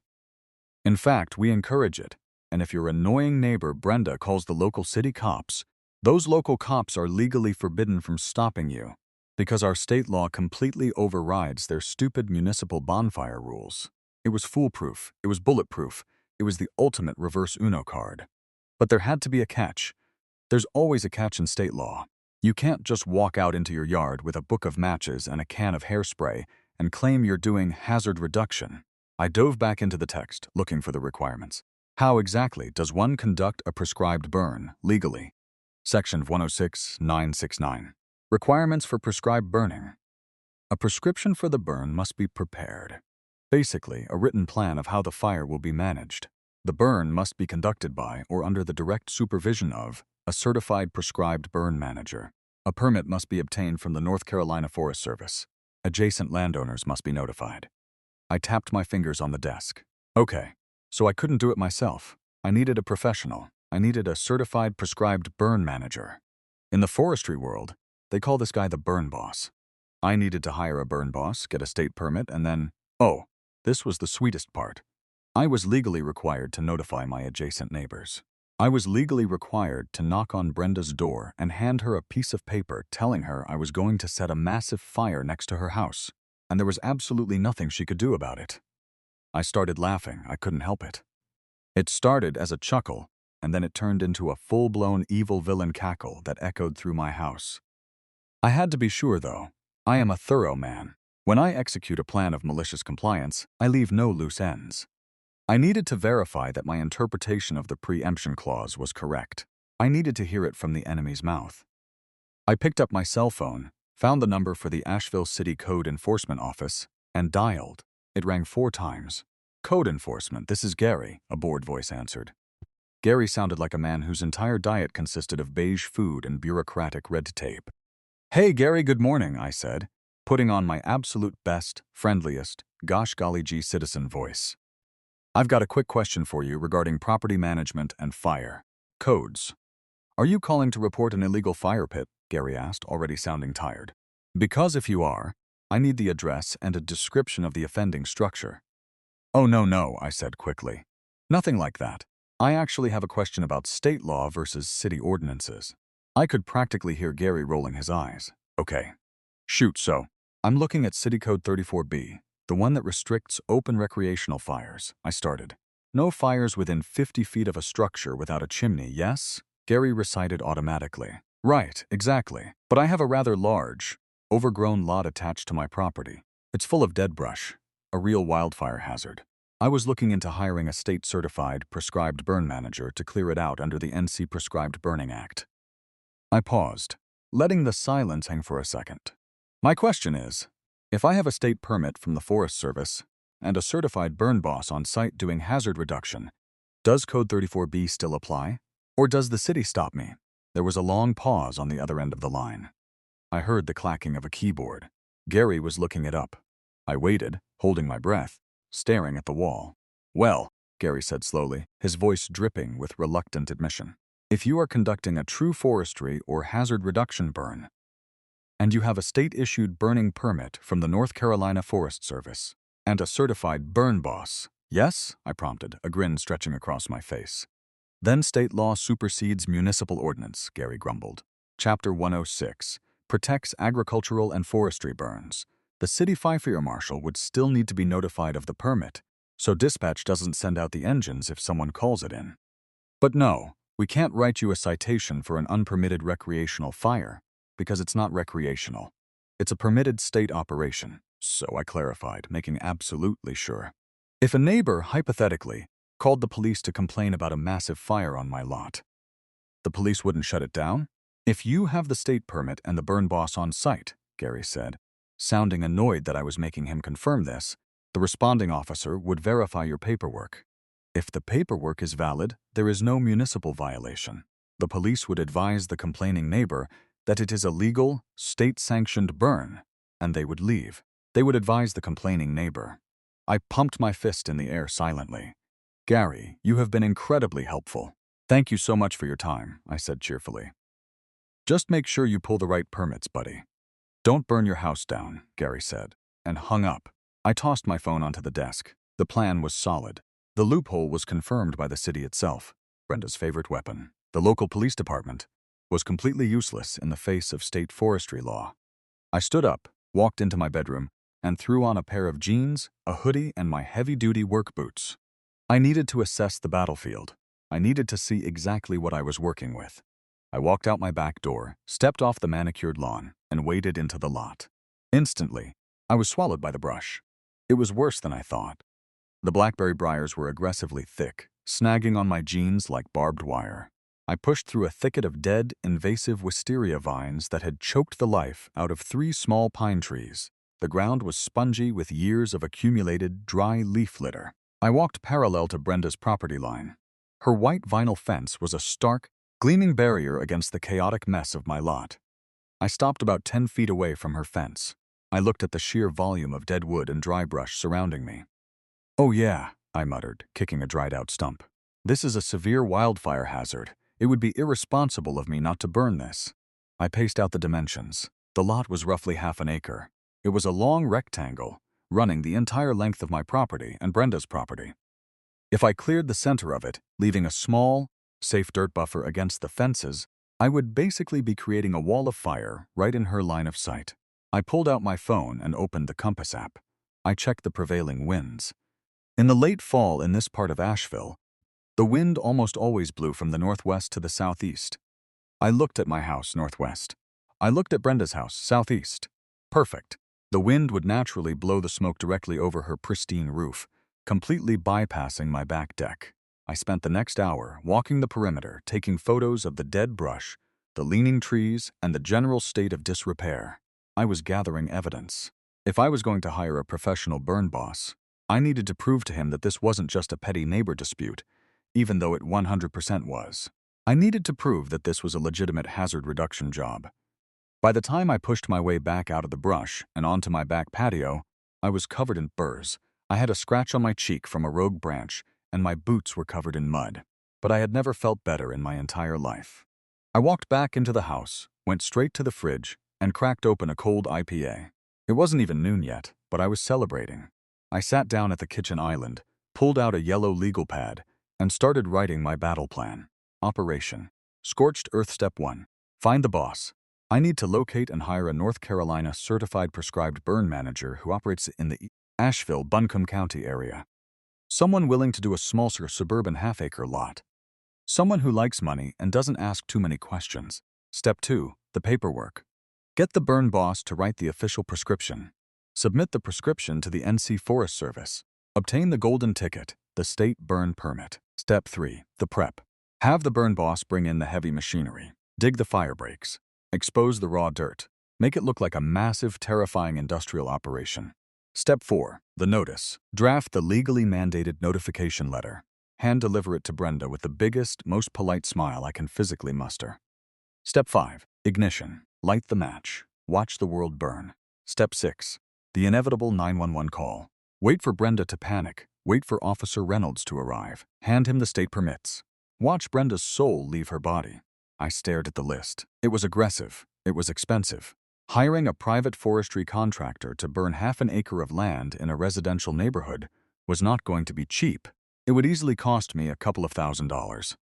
In fact, we encourage it, and if your annoying neighbor Brenda calls the local city cops, those local cops are legally forbidden from stopping you because our state law completely overrides their stupid municipal bonfire rules. It was foolproof. It was bulletproof. It was the ultimate reverse Uno card. But there had to be a catch. There's always a catch in state law. You can't just walk out into your yard with a book of matches and a can of hairspray and claim you're doing hazard reduction. I dove back into the text, looking for the requirements. How exactly does one conduct a prescribed burn legally? Section 106-969. Requirements for prescribed burning. A prescription for the burn must be prepared. Basically, a written plan of how the fire will be managed. The burn must be conducted by or under the direct supervision of a certified prescribed burn manager. A permit must be obtained from the North Carolina Forest Service. Adjacent landowners must be notified. I tapped my fingers on the desk. Okay, so I couldn't do it myself. I needed a professional. I needed a certified prescribed burn manager. In the forestry world, they call this guy the burn boss. I needed to hire a burn boss, get a state permit, and then, oh, this was the sweetest part. I was legally required to notify my adjacent neighbors. I was legally required to knock on Brenda's door and hand her a piece of paper telling her I was going to set a massive fire next to her house, and there was absolutely nothing she could do about it. I started laughing. I couldn't help it. It started as a chuckle, and then it turned into a full-blown evil villain cackle that echoed through my house. I had to be sure, though. I am a thorough man. When I execute a plan of malicious compliance, I leave no loose ends. I needed to verify that my interpretation of the preemption clause was correct. I needed to hear it from the enemy's mouth. I picked up my cell phone, found the number for the Asheville City Code Enforcement Office, and dialed. It rang 4 times. Code Enforcement, this is Gary, a bored voice answered. Gary sounded like a man whose entire diet consisted of beige food and bureaucratic red tape. Hey, Gary, good morning, I said, putting on my absolute best, friendliest, gosh golly gee citizen voice. I've got a quick question for you regarding property management and fire codes. Are you calling to report an illegal fire pit? Gary asked, already sounding tired. Because if you are, I need the address and a description of the offending structure. Oh, no, I said quickly. Nothing like that. I actually have a question about state law versus city ordinances. I could practically hear Gary rolling his eyes. Okay. Shoot, so I'm looking at City Code 34B, the one that restricts open recreational fires. I started. No fires within 50 feet of a structure without a chimney, yes? Gary recited automatically. Right, exactly. But I have a rather large, overgrown lot attached to my property. It's full of dead brush, a real wildfire hazard. I was looking into hiring a state-certified, prescribed burn manager to clear it out under the NC Prescribed Burning Act. I paused, letting the silence hang for a second. My question is, if I have a state permit from the Forest Service and a certified burn boss on site doing hazard reduction, does Code 34B still apply? Or does the city stop me? There was a long pause on the other end of the line. I heard the clacking of a keyboard. Gary was looking it up. I waited, holding my breath, staring at the wall. Well, Gary said slowly, his voice dripping with reluctant admission. If you are conducting a true forestry or hazard reduction burn, and you have a state-issued burning permit from the North Carolina Forest Service, and a certified burn boss, yes, I prompted, a grin stretching across my face. Then state law supersedes municipal ordinance, Gary grumbled. Chapter 106 protects agricultural and forestry burns. The city fire marshal would still need to be notified of the permit, so dispatch doesn't send out the engines if someone calls it in. But no, we can't write you a citation for an unpermitted recreational fire, because it's not recreational. It's a permitted state operation, so I clarified, making absolutely sure. If a neighbor, hypothetically, called the police to complain about a massive fire on my lot, the police wouldn't shut it down? If you have the state permit and the burn boss on site, Gary said, sounding annoyed that I was making him confirm this, the responding officer would verify your paperwork. If the paperwork is valid, there is no municipal violation. The police would advise the complaining neighbor that it is a legal, state-sanctioned burn, and they would leave. They would advise the complaining neighbor. I pumped my fist in the air silently. Gary, you have been incredibly helpful. Thank you so much for your time, I said cheerfully. Just make sure you pull the right permits, buddy. Don't burn your house down, Gary said, and hung up. I tossed my phone onto the desk. The plan was solid. The loophole was confirmed by the city itself, Brenda's favorite weapon. The local police department was completely useless in the face of state forestry law. I stood up, walked into my bedroom, and threw on a pair of jeans, a hoodie, and my heavy-duty work boots. I needed to assess the battlefield. I needed to see exactly what I was working with. I walked out my back door, stepped off the manicured lawn, and waded into the lot. Instantly, I was swallowed by the brush. It was worse than I thought. The blackberry briars were aggressively thick, snagging on my jeans like barbed wire. I pushed through a thicket of dead, invasive wisteria vines that had choked the life out of 3 small pine trees. The ground was spongy with years of accumulated, dry leaf litter. I walked parallel to Brenda's property line. Her white vinyl fence was a stark, gleaming barrier against the chaotic mess of my lot. I stopped about 10 feet away from her fence. I looked at the sheer volume of dead wood and dry brush surrounding me. "Oh yeah," I muttered, kicking a dried-out stump. "This is a severe wildfire hazard. It would be irresponsible of me not to burn this." I paced out the dimensions. The lot was roughly half an acre. It was a long rectangle, running the entire length of my property and Brenda's property. If I cleared the center of it, leaving a small, safe dirt buffer against the fences, I would basically be creating a wall of fire right in her line of sight. I pulled out my phone and opened the compass app. I checked the prevailing winds. In the late fall in this part of Asheville, the wind almost always blew from the northwest to the southeast. I looked at my house northwest. I looked at Brenda's house southeast. Perfect. The wind would naturally blow the smoke directly over her pristine roof, completely bypassing my back deck. I spent the next hour walking the perimeter, taking photos of the dead brush, the leaning trees, and the general state of disrepair. I was gathering evidence. If I was going to hire a professional burn boss, I needed to prove to him that this wasn't just a petty neighbor dispute, even though it 100% was. I needed to prove that this was a legitimate hazard reduction job. By the time I pushed my way back out of the brush and onto my back patio, I was covered in burrs. I had a scratch on my cheek from a rogue branch, and my boots were covered in mud. But I had never felt better in my entire life. I walked back into the house, went straight to the fridge, and cracked open a cold IPA. It wasn't even noon yet, but I was celebrating. I sat down at the kitchen island, pulled out a yellow legal pad, and started writing my battle plan. Operation Scorched Earth Step 1. Find the boss. I need to locate and hire a North Carolina certified prescribed burn manager who operates in the Asheville-Buncombe County area. Someone willing to do a small suburban half-acre lot. Someone who likes money and doesn't ask too many questions. Step 2. The paperwork. Get the burn boss to write the official prescription. Submit the prescription to the NC Forest Service. Obtain the golden ticket, the state burn permit. Step 3. The prep. Have the burn boss bring in the heavy machinery. Dig the fire breaks. Expose the raw dirt. Make it look like a massive, terrifying industrial operation. Step 4. The notice. Draft the legally mandated notification letter. Hand deliver it to Brenda with the biggest, most polite smile I can physically muster. Step 5. Ignition. Light the match. Watch the world burn. Step 6. The inevitable 911 call. Wait for Brenda to panic. Wait for Officer Reynolds to arrive. Hand him the state permits. Watch Brenda's soul leave her body. I stared at the list. It was aggressive. It was expensive. Hiring a private forestry contractor to burn half an acre of land in a residential neighborhood was not going to be cheap. It would easily cost me a couple of $1,000s.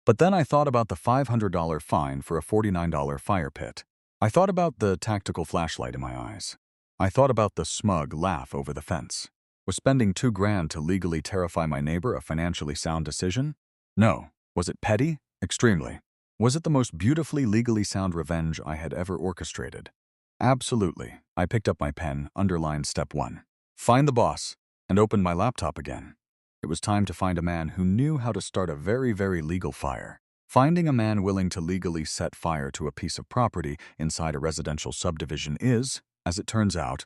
But then I thought about the $500 fine for a $49 fire pit. I thought about the tactical flashlight in my eyes. I thought about the smug laugh over the fence. Was spending $2,000 to legally terrify my neighbor a financially sound decision? No. Was it petty? Extremely. Was it the most beautifully legally sound revenge I had ever orchestrated? Absolutely. I picked up my pen, underlined step 1. Find the boss, and opened my laptop again. It was time to find a man who knew how to start a very, very legal fire. Finding a man willing to legally set fire to a piece of property inside a residential subdivision is, as it turns out,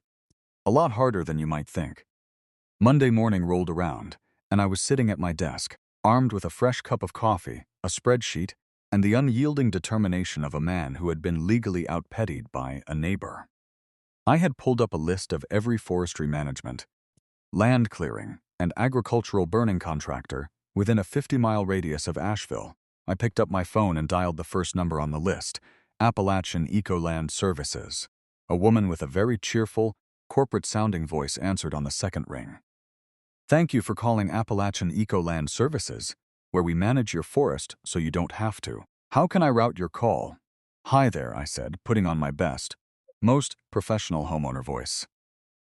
a lot harder than you might think. Monday morning rolled around, and I was sitting at my desk, armed with a fresh cup of coffee, a spreadsheet, and the unyielding determination of a man who had been legally outpettied by a neighbor. I had pulled up a list of every forestry management, land clearing, and agricultural burning contractor within a 50-mile radius of Asheville. I picked up my phone and dialed the first number on the list, Appalachian Ecoland Services. A woman with a very cheerful, corporate-sounding voice answered on the second ring. Thank you for calling Appalachian Ecoland Services, where we manage your forest so you don't have to. How can I route your call? Hi there, I said, putting on my best, most professional homeowner voice.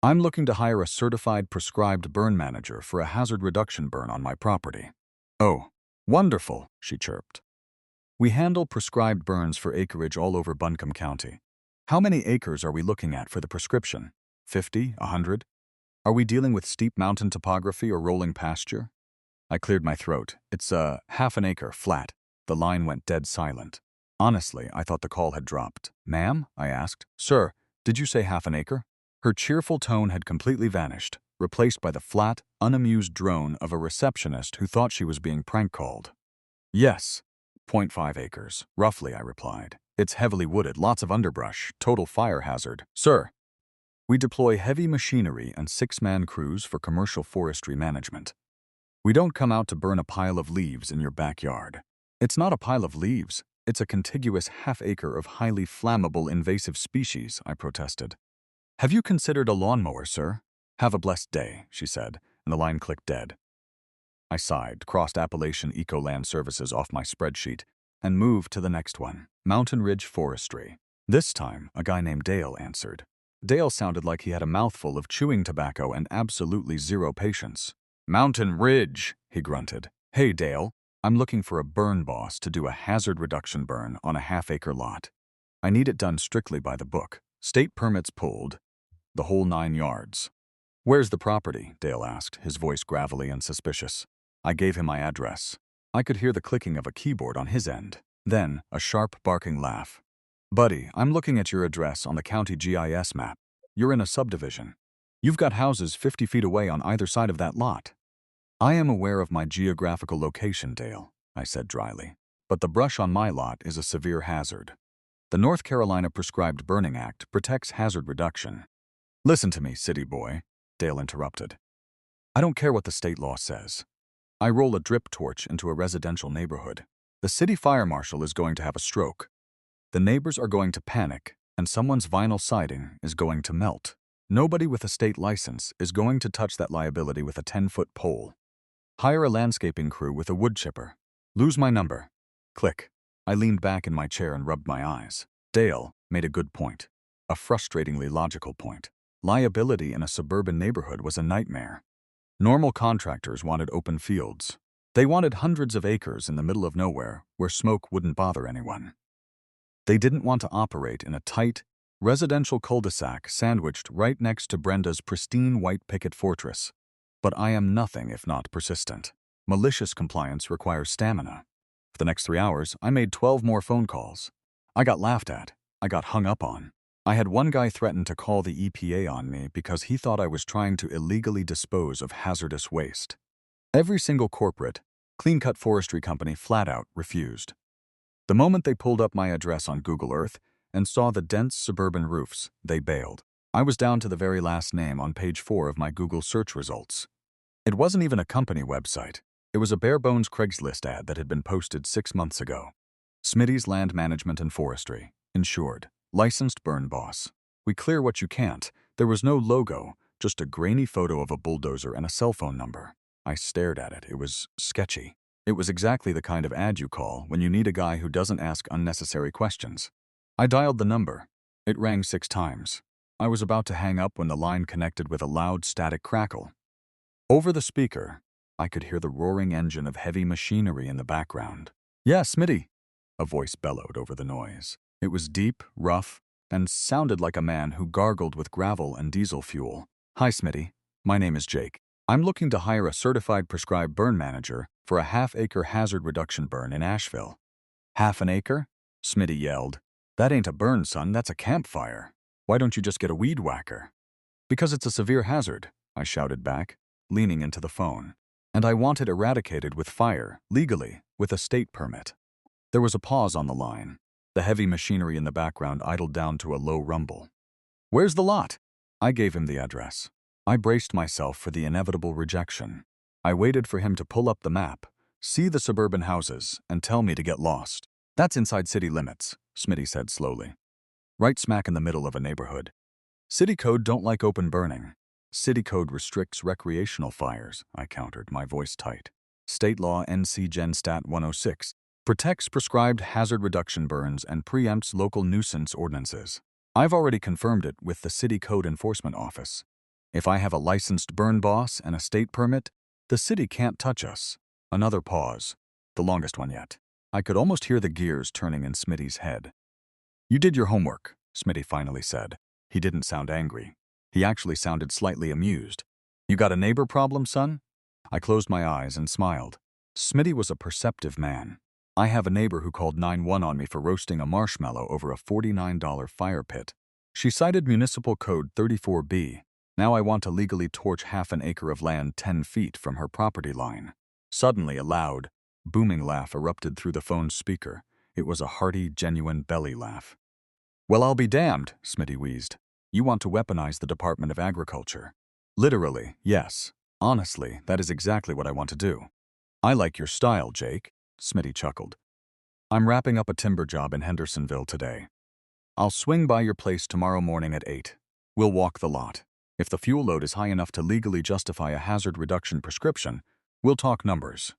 I'm looking to hire a certified prescribed burn manager for a hazard reduction burn on my property. Oh, wonderful, she chirped. We handle prescribed burns for acreage all over Buncombe County. How many acres are we looking at for the prescription? 50? 100? Are we dealing with steep mountain topography or rolling pasture? I cleared my throat. It's half an acre, flat. The line went dead silent. Honestly, I thought the call had dropped. Ma'am? I asked. Sir, did you say half an acre? Her cheerful tone had completely vanished. replaced by the flat, unamused drone of a receptionist who thought she was being prank called. Yes. 0.5 acres, roughly, I replied. It's heavily wooded, lots of underbrush, total fire hazard. Sir, we deploy heavy machinery and 6-man crews for commercial forestry management. We don't come out to burn a pile of leaves in your backyard. It's not a pile of leaves. It's a contiguous half-acre of highly flammable invasive species, I protested. Have you considered a lawnmower, sir? Have a blessed day, she said, and the line clicked dead. I sighed, crossed Appalachian Ecoland Services off my spreadsheet, and moved to the next one, Mountain Ridge Forestry. This time, a guy named Dale answered. Dale sounded like he had a mouthful of chewing tobacco and absolutely zero patience. Mountain Ridge, he grunted. Hey, Dale, I'm looking for a burn boss to do a hazard reduction burn on a half-acre lot. I need it done strictly by the book. State permits pulled. The whole 9 yards. Where's the property? Dale asked, his voice gravelly and suspicious. I gave him my address. I could hear the clicking of a keyboard on his end. Then, a sharp, barking laugh. Buddy, I'm looking at your address on the county GIS map. You're in a subdivision. You've got houses 50 feet away on either side of that lot. I am aware of my geographical location, Dale, I said dryly. But the brush on my lot is a severe hazard. The North Carolina Prescribed Burning Act protects hazard reduction. Listen to me, city boy, Dale interrupted. I don't care what the state law says. I roll a drip torch into a residential neighborhood. The city fire marshal is going to have a stroke. The neighbors are going to panic, and someone's vinyl siding is going to melt. Nobody with a state license is going to touch that liability with a 10-foot pole. Hire a landscaping crew with a wood chipper. Lose my number. Click. I leaned back in my chair and rubbed my eyes. Dale made a good point. A frustratingly logical point. Liability in a suburban neighborhood was a nightmare. Normal contractors wanted open fields. They wanted hundreds of acres in the middle of nowhere where smoke wouldn't bother anyone. They didn't want to operate in a tight, residential cul-de-sac sandwiched right next to Brenda's pristine white picket fortress. But I am nothing if not persistent. Malicious compliance requires stamina. For the next 3 hours, I made 12 more phone calls. I got laughed at. I got hung up on. I had one guy threaten to call the EPA on me because he thought I was trying to illegally dispose of hazardous waste. Every single corporate, clean-cut forestry company flat out refused. The moment they pulled up my address on Google Earth and saw the dense suburban roofs, they bailed. I was down to the very last name on page 4 of my Google search results. It wasn't even a company website. It was a bare-bones Craigslist ad that had been posted 6 months ago. Smitty's Land Management and Forestry, insured, licensed burn boss. We clear what you can't. There was no logo, just a grainy photo of a bulldozer and a cell phone number. I stared at it. It was sketchy. It was exactly the kind of ad you call when you need a guy who doesn't ask unnecessary questions. I dialed the number. It rang 6 times. I was about to hang up when the line connected with a loud static crackle. Over the speaker, I could hear the roaring engine of heavy machinery in the background. Yeah, Smitty, a voice bellowed over the noise. It was deep, rough, and sounded like a man who gargled with gravel and diesel fuel. Hi, Smitty. My name is Jake. I'm looking to hire a certified prescribed burn manager for a half-acre hazard reduction burn in Asheville. Half an acre? Smitty yelled. That ain't a burn, son, that's a campfire. Why don't you just get a weed whacker? Because it's a severe hazard, I shouted back, leaning into the phone. And I want it eradicated with fire, legally, with a state permit. There was a pause on the line. The heavy machinery in the background idled down to a low rumble. Where's the lot? I gave him the address. I braced myself for the inevitable rejection. I waited for him to pull up the map, see the suburban houses, and tell me to get lost. That's inside city limits, Smitty said slowly. Right smack in the middle of a neighborhood. City code don't like open burning. City code restricts recreational fires, I countered, my voice tight. State law NC Gen Stat 106 protects prescribed hazard reduction burns and preempts local nuisance ordinances. I've already confirmed it with the City Code Enforcement Office. If I have a licensed burn boss and a state permit, the city can't touch us. Another pause, the longest one yet. I could almost hear the gears turning in Smitty's head. You did your homework, Smitty finally said. He didn't sound angry. He actually sounded slightly amused. You got a neighbor problem, son? I closed my eyes and smiled. Smitty was a perceptive man. I have a neighbor who called 911 on me for roasting a marshmallow over a $49 fire pit. She cited Municipal Code 34B. Now I want to legally torch half an acre of land 10 feet from her property line. Suddenly, a loud, booming laugh erupted through the phone's speaker. It was a hearty, genuine belly laugh. "Well, I'll be damned," Smitty wheezed. "You want to weaponize the Department of Agriculture." "Literally, yes. Honestly, that is exactly what I want to do." "I like your style, Jake," Smitty chuckled. "I'm wrapping up a timber job in Hendersonville today. I'll swing by your place tomorrow morning at 8. We'll walk the lot. If the fuel load is high enough to legally justify a hazard reduction prescription, we'll talk numbers."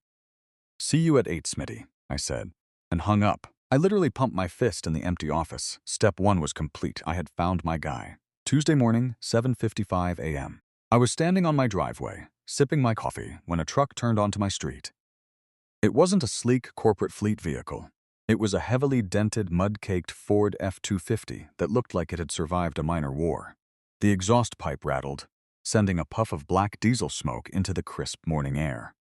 "See you at 8, Smitty," I said, and hung up. I literally pumped my fist in the empty office. Step 1 was complete. I had found my guy. Tuesday morning, 7:55 a.m. I was standing on my driveway, sipping my coffee, when a truck turned onto my street. It wasn't a sleek corporate fleet vehicle. It was a heavily dented, mud-caked Ford F-250 that looked like it had survived a minor war. The exhaust pipe rattled, sending a puff of black diesel smoke into the crisp morning air.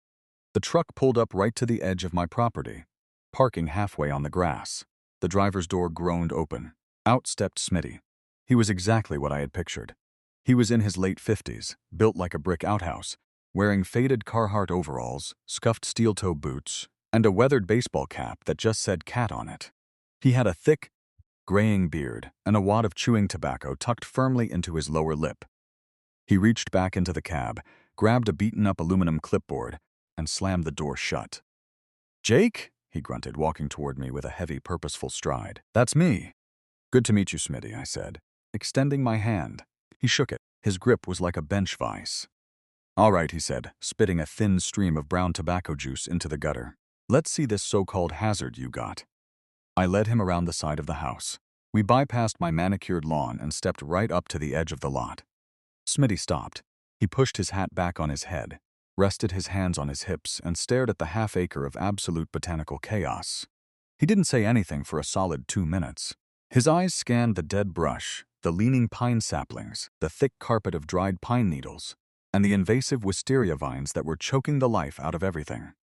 The truck pulled up right to the edge of my property, parking halfway on the grass. The driver's door groaned open. Out stepped Smitty. He was exactly what I had pictured. He was in his late 50s, built like a brick outhouse, wearing faded Carhartt overalls, scuffed steel-toe boots, and a weathered baseball cap that just said cat on it. He had a thick, graying beard and a wad of chewing tobacco tucked firmly into his lower lip. He reached back into the cab, grabbed a beaten-up aluminum clipboard, and slammed the door shut. "Jake?" he grunted, walking toward me with a heavy, purposeful stride. "That's me." "Good to meet you, Smitty," I said, extending my hand. He shook it. His grip was like a bench vise. "All right," he said, spitting a thin stream of brown tobacco juice into the gutter. "Let's see this so-called hazard you got." I led him around the side of the house. We bypassed my manicured lawn and stepped right up to the edge of the lot. Smitty stopped. He pushed his hat back on his head, rested his hands on his hips, and stared at the half-acre of absolute botanical chaos. He didn't say anything for a solid 2 minutes. His eyes scanned the dead brush, the leaning pine saplings, the thick carpet of dried pine needles, and the invasive wisteria vines that were choking the life out of everything.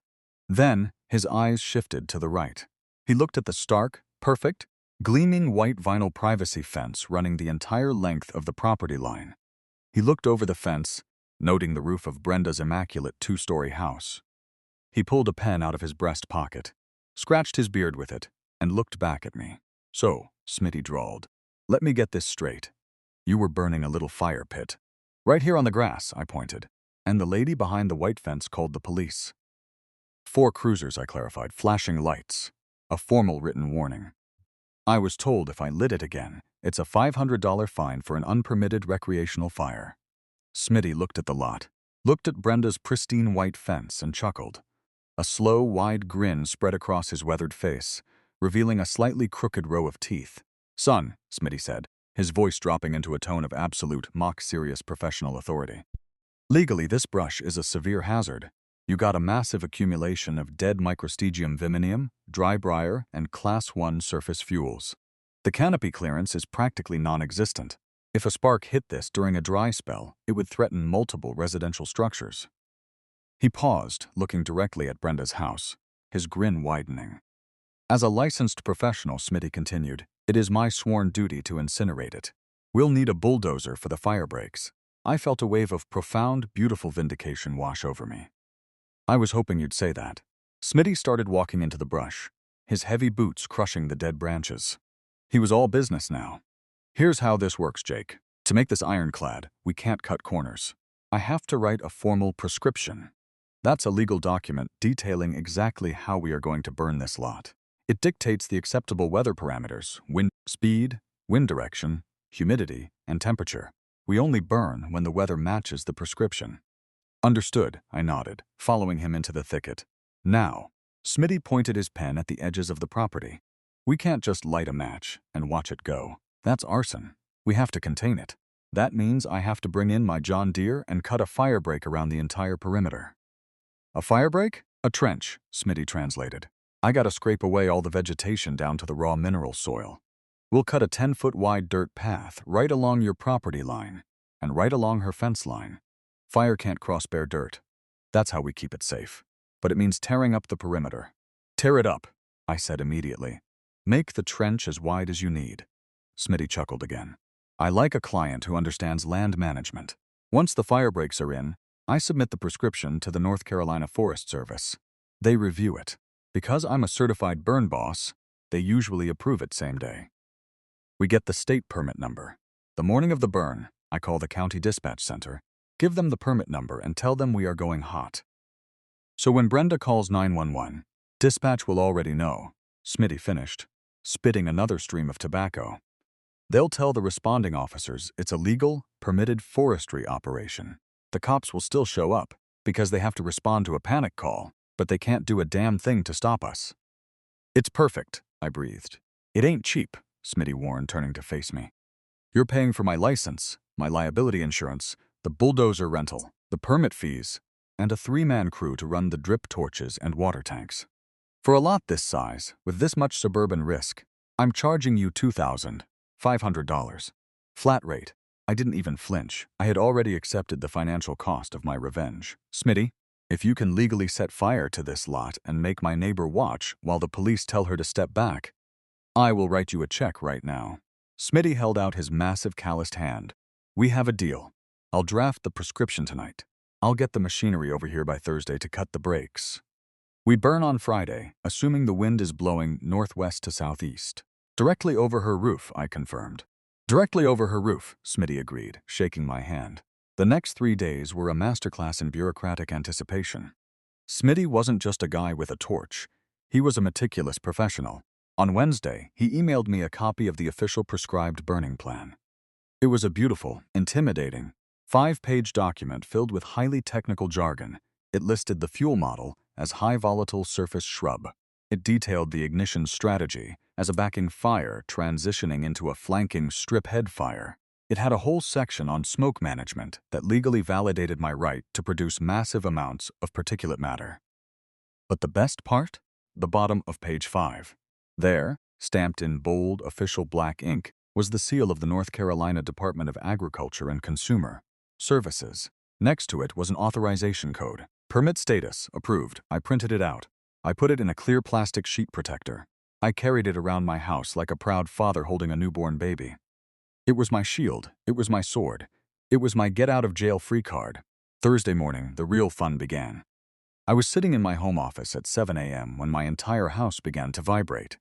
Then, his eyes shifted to the right. He looked at the stark, perfect, gleaming white vinyl privacy fence running the entire length of the property line. He looked over the fence, noting the roof of Brenda's immaculate 2-story house. He pulled a pen out of his breast pocket, scratched his beard with it, and looked back at me. "So," Smitty drawled, "let me get this straight. You were burning a little fire pit." "Right here on the grass," I pointed, and the lady behind the white fence called the police. 4 cruisers, I clarified, flashing lights. A formal written warning. I was told if I lit it again, it's a $500 fine for an unpermitted recreational fire. Smitty looked at the lot, looked at Brenda's pristine white fence, and chuckled. A slow, wide grin spread across his weathered face, revealing a slightly crooked row of teeth. "Son," Smitty said, his voice dropping into a tone of absolute, mock-serious professional authority. "Legally, this brush is a severe hazard. You got a massive accumulation of dead Microstegium viminium, dry briar, and Class 1 surface fuels. The canopy clearance is practically non-existent. If a spark hit this during a dry spell, it would threaten multiple residential structures." He paused, looking directly at Brenda's house, his grin widening. "As a licensed professional," Smitty continued, "it is my sworn duty to incinerate it. We'll need a bulldozer for the fire breaks." I felt a wave of profound, beautiful vindication wash over me. "I was hoping you'd say that." Smitty started walking into the brush, his heavy boots crushing the dead branches. He was all business now. "Here's how this works, Jake. To make this ironclad, we can't cut corners. I have to write a formal prescription. That's a legal document detailing exactly how we are going to burn this lot. It dictates the acceptable weather parameters: wind speed, wind direction, humidity, and temperature. We only burn when the weather matches the prescription." "Understood," I nodded, following him into the thicket. "Now," Smitty pointed his pen at the edges of the property. "We can't just light a match and watch it go. That's arson. We have to contain it. That means I have to bring in my John Deere and cut a fire break around the entire perimeter." "A fire break?" "A trench," Smitty translated. "I gotta scrape away all the vegetation down to the raw mineral soil. We'll cut a 10-foot wide dirt path right along your property line and right along her fence line. Fire can't cross bare dirt. That's how we keep it safe. But it means tearing up the perimeter." "Tear it up," I said immediately. "Make the trench as wide as you need." Smitty chuckled again. "I like a client who understands land management. Once the fire breaks are in, I submit the prescription to the North Carolina Forest Service. They review it. Because I'm a certified burn boss, they usually approve it same day. We get the state permit number. The morning of the burn, I call the county dispatch center, give them the permit number and tell them we are going hot. So when Brenda calls 911, dispatch will already know. Smitty finished, spitting another stream of tobacco. They'll tell the responding officers it's a legal, permitted forestry operation. The cops will still show up because they have to respond to a panic call, but they can't do a damn thing to stop us. It's perfect, I breathed. It ain't cheap, Smitty warned, turning to face me. You're paying for my license, my liability insurance, the bulldozer rental, the permit fees, and a 3-man crew to run the drip torches and water tanks. For a lot this size, with this much suburban risk, I'm charging you $2,500. Flat rate. I didn't even flinch. I had already accepted the financial cost of my revenge. Smitty, if you can legally set fire to this lot and make my neighbor watch while the police tell her to step back, I will write you a check right now. Smitty held out his massive calloused hand. We have a deal. I'll draft the prescription tonight. I'll get the machinery over here by Thursday to cut the brakes. We burn on Friday, assuming the wind is blowing northwest to southeast. Directly over her roof, I confirmed. Directly over her roof, Smitty agreed, shaking my hand. The next 3 days were a masterclass in bureaucratic anticipation. Smitty wasn't just a guy with a torch. He was a meticulous professional. On Wednesday, he emailed me a copy of the official prescribed burning plan. It was a beautiful, intimidating, 5-page document filled with highly technical jargon. It listed the fuel model as high volatile surface shrub. It detailed the ignition strategy as a backing fire transitioning into a flanking strip head fire. It had a whole section on smoke management that legally validated my right to produce massive amounts of particulate matter. But the best part? The bottom of page 5. There, stamped in bold, official black ink, was the seal of the North Carolina Department of Agriculture and Consumer Services. Next to it was an authorization code. Permit status, approved. I printed it out. I put it in a clear plastic sheet protector. I carried it around my house like a proud father holding a newborn baby. It was my shield. It was my sword. It was my get-out-of-jail-free card. Thursday morning, the real fun began. I was sitting in my home office at 7 a.m. when my entire house began to vibrate.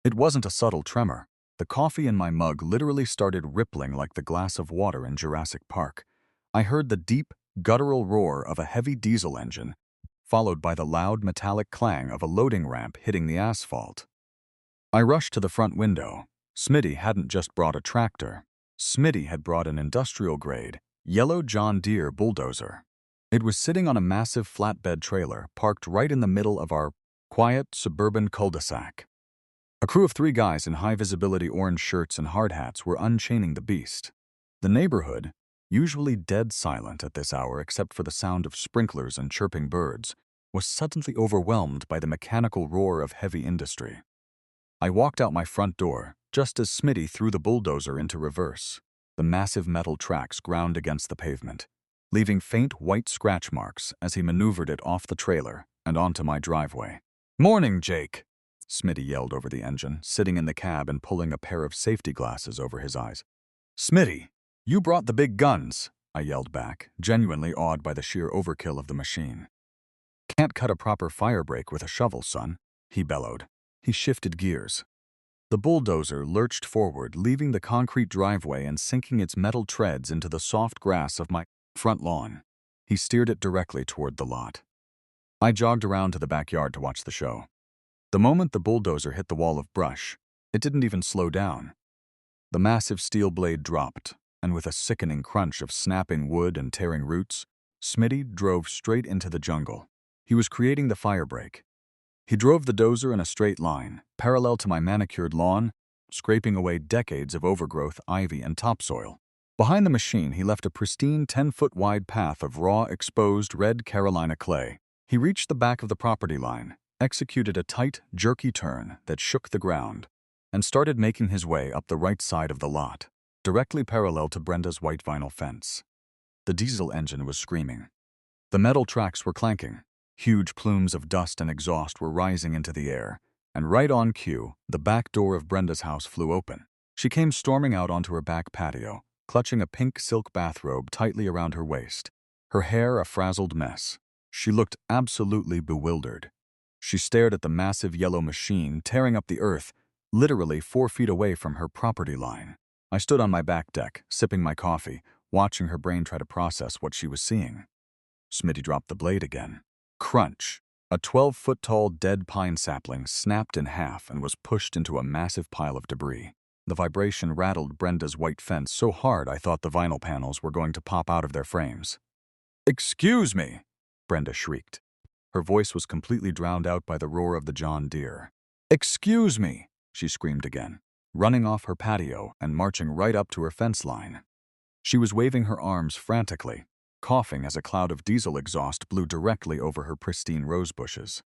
It wasn't a subtle tremor. The coffee in my mug literally started rippling like the glass of water in Jurassic Park. I heard the deep, guttural roar of a heavy diesel engine, followed by the loud metallic clang of a loading ramp hitting the asphalt. I rushed to the front window. Smitty hadn't just brought a tractor. Smitty had brought an industrial-grade, yellow John Deere bulldozer. It was sitting on a massive flatbed trailer parked right in the middle of our quiet suburban cul-de-sac. A crew of 3 guys in high-visibility orange shirts and hard hats were unchaining the beast. The neighborhood, usually dead silent at this hour except for the sound of sprinklers and chirping birds, was suddenly overwhelmed by the mechanical roar of heavy industry. I walked out my front door just as Smitty threw the bulldozer into reverse. The massive metal tracks ground against the pavement, leaving faint white scratch marks as he maneuvered it off the trailer and onto my driveway. "Morning, Jake," Smitty yelled over the engine, sitting in the cab and pulling a pair of safety glasses over his eyes. "Smitty, you brought the big guns," I yelled back, genuinely awed by the sheer overkill of the machine. "Can't cut a proper fire break with a shovel, son," he bellowed. He shifted gears. The bulldozer lurched forward, leaving the concrete driveway and sinking its metal treads into the soft grass of my front lawn. He steered it directly toward the lot. I jogged around to the backyard to watch the show. The moment the bulldozer hit the wall of brush, it didn't even slow down. The massive steel blade dropped, and with a sickening crunch of snapping wood and tearing roots, Smitty drove straight into the jungle. He was creating the fire break. He drove the dozer in a straight line, parallel to my manicured lawn, scraping away decades of overgrowth, ivy, and topsoil. Behind the machine, he left a pristine 10-foot-wide path of raw, exposed red Carolina clay. He reached the back of the property line, executed a tight, jerky turn that shook the ground, and started making his way up the right side of the lot, directly parallel to Brenda's white vinyl fence. The diesel engine was screaming. The metal tracks were clanking. Huge plumes of dust and exhaust were rising into the air, and right on cue, the back door of Brenda's house flew open. She came storming out onto her back patio, clutching a pink silk bathrobe tightly around her waist, her hair a frazzled mess. She looked absolutely bewildered. She stared at the massive yellow machine tearing up the earth, literally 4 feet away from her property line. I stood on my back deck, sipping my coffee, watching her brain try to process what she was seeing. Smitty dropped the blade again. Crunch! A 12-foot-tall dead pine sapling snapped in half and was pushed into a massive pile of debris. The vibration rattled Brenda's white fence so hard I thought the vinyl panels were going to pop out of their frames. "Excuse me!" Brenda shrieked. Her voice was completely drowned out by the roar of the John Deere. "Excuse me!" she screamed again, running off her patio and marching right up to her fence line. She was waving her arms frantically, coughing as a cloud of diesel exhaust blew directly over her pristine rose bushes.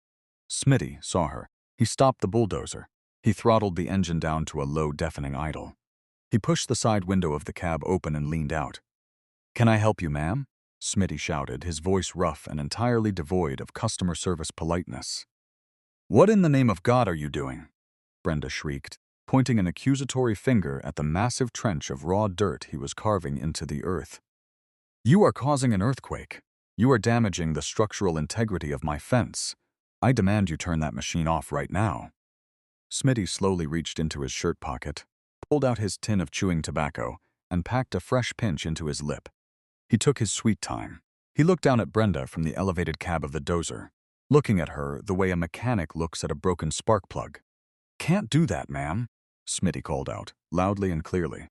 Smitty saw her. He stopped the bulldozer. He throttled the engine down to a low, deafening idle. He pushed the side window of the cab open and leaned out. "Can I help you, ma'am?" Smitty shouted, his voice rough and entirely devoid of customer service politeness. "What in the name of God are you doing?" Brenda shrieked, pointing an accusatory finger at the massive trench of raw dirt he was carving into the earth. "You are causing an earthquake. You are damaging the structural integrity of my fence. I demand you turn that machine off right now." Smitty slowly reached into his shirt pocket, pulled out his tin of chewing tobacco, and packed a fresh pinch into his lip. He took his sweet time. He looked down at Brenda from the elevated cab of the dozer, looking at her the way a mechanic looks at a broken spark plug. "Can't do that, ma'am," Smitty called out, loudly and clearly.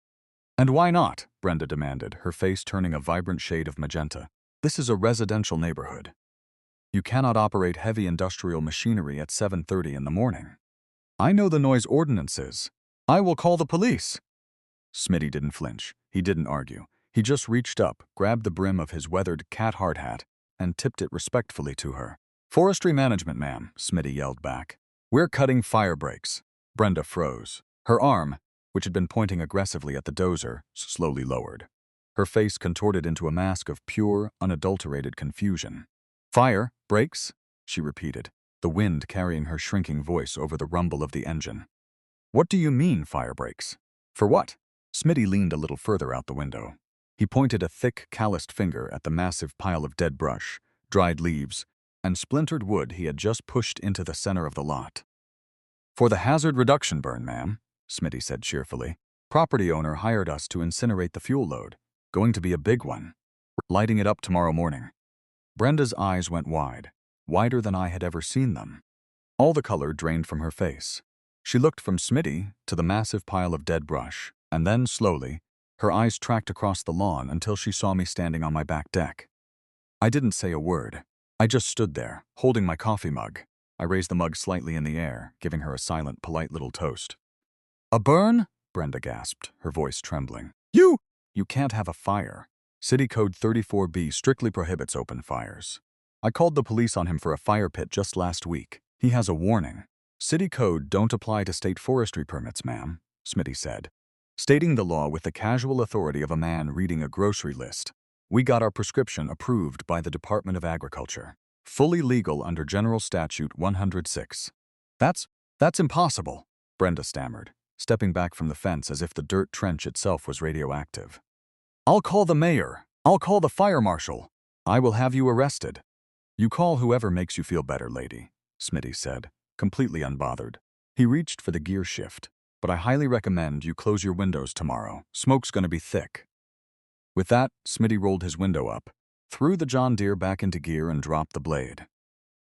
"And why not?" Brenda demanded, her face turning a vibrant shade of magenta. "This is a residential neighborhood. You cannot operate heavy industrial machinery at 7:30 in the morning. I know the noise ordinances. I will call the police." Smitty didn't flinch. He didn't argue. He just reached up, grabbed the brim of his weathered cat hard hat, and tipped it respectfully to her. "Forestry management, ma'am," Smitty yelled back. "We're cutting fire breaks." Brenda froze. Her arm, which had been pointing aggressively at the dozer, slowly lowered. Her face contorted into a mask of pure, unadulterated confusion. "Fire breaks?" she repeated, the wind carrying her shrinking voice over the rumble of the engine. "What do you mean, fire breaks? For what?" Smitty leaned a little further out the window. He pointed a thick, calloused finger at the massive pile of dead brush, dried leaves, and splintered wood he had just pushed into the center of the lot. "For the hazard reduction burn, ma'am," Smitty said cheerfully. "Property owner hired us to incinerate the fuel load. Going to be a big one. Lighting it up tomorrow morning." Brenda's eyes went wide, wider than I had ever seen them. All the color drained from her face. She looked from Smitty to the massive pile of dead brush, and then, slowly, her eyes tracked across the lawn until she saw me standing on my back deck. I didn't say a word. I just stood there, holding my coffee mug. I raised the mug slightly in the air, giving her a silent, polite little toast. "A burn?" Brenda gasped, her voice trembling. You can't have a fire. City Code 34B strictly prohibits open fires. I called the police on him for a fire pit just last week. He has a warning. City Code don't apply to state forestry permits, ma'am," Smitty said, stating the law with the casual authority of a man reading a grocery list. "We got our prescription approved by the Department of Agriculture. Fully legal under General Statute 106. That's impossible," Brenda stammered, stepping back from the fence as if the dirt trench itself was radioactive. "I'll call the mayor. I'll call the fire marshal. I will have you arrested." "You call whoever makes you feel better, lady," Smitty said, completely unbothered. He reached for the gear shift. "But I highly recommend you close your windows tomorrow. Smoke's gonna be thick." With that, Smitty rolled his window up, threw the John Deere back into gear and dropped the blade.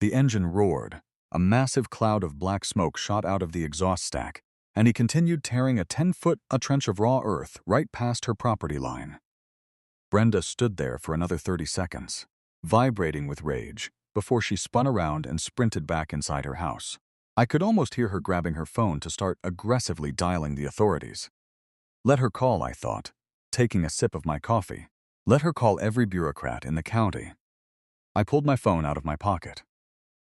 The engine roared. A massive cloud of black smoke shot out of the exhaust stack, and he continued tearing a 10-foot trench of raw earth right past her property line. Brenda stood there for another 30 seconds, vibrating with rage, before she spun around and sprinted back inside her house. I could almost hear her grabbing her phone to start aggressively dialing the authorities. Let her call, I thought, taking a sip of my coffee. Let her call every bureaucrat in the county. I pulled my phone out of my pocket.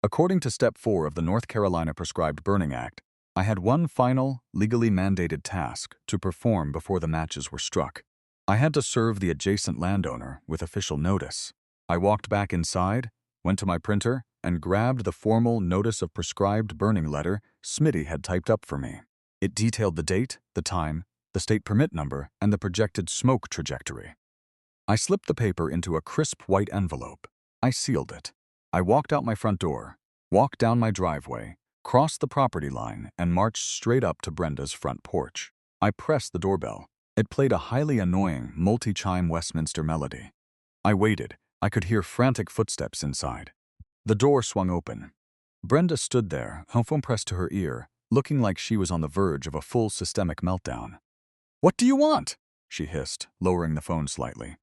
According to Step 4 of the North Carolina Prescribed Burning Act, I had one final, legally mandated task to perform before the matches were struck. I had to serve the adjacent landowner with official notice. I walked back inside, went to my printer, and grabbed the formal Notice of Prescribed Burning letter Smitty had typed up for me. It detailed the date, the time, the state permit number, and the projected smoke trajectory. I slipped the paper into a crisp white envelope. I sealed it. I walked out my front door, walked down my driveway, crossed the property line, and marched straight up to Brenda's front porch. I pressed the doorbell. It played a highly annoying, multi-chime Westminster melody. I waited. I could hear frantic footsteps inside. The door swung open. Brenda stood there, her phone pressed to her ear, looking like she was on the verge of a full systemic meltdown. "What do you want?" she hissed, lowering the phone slightly.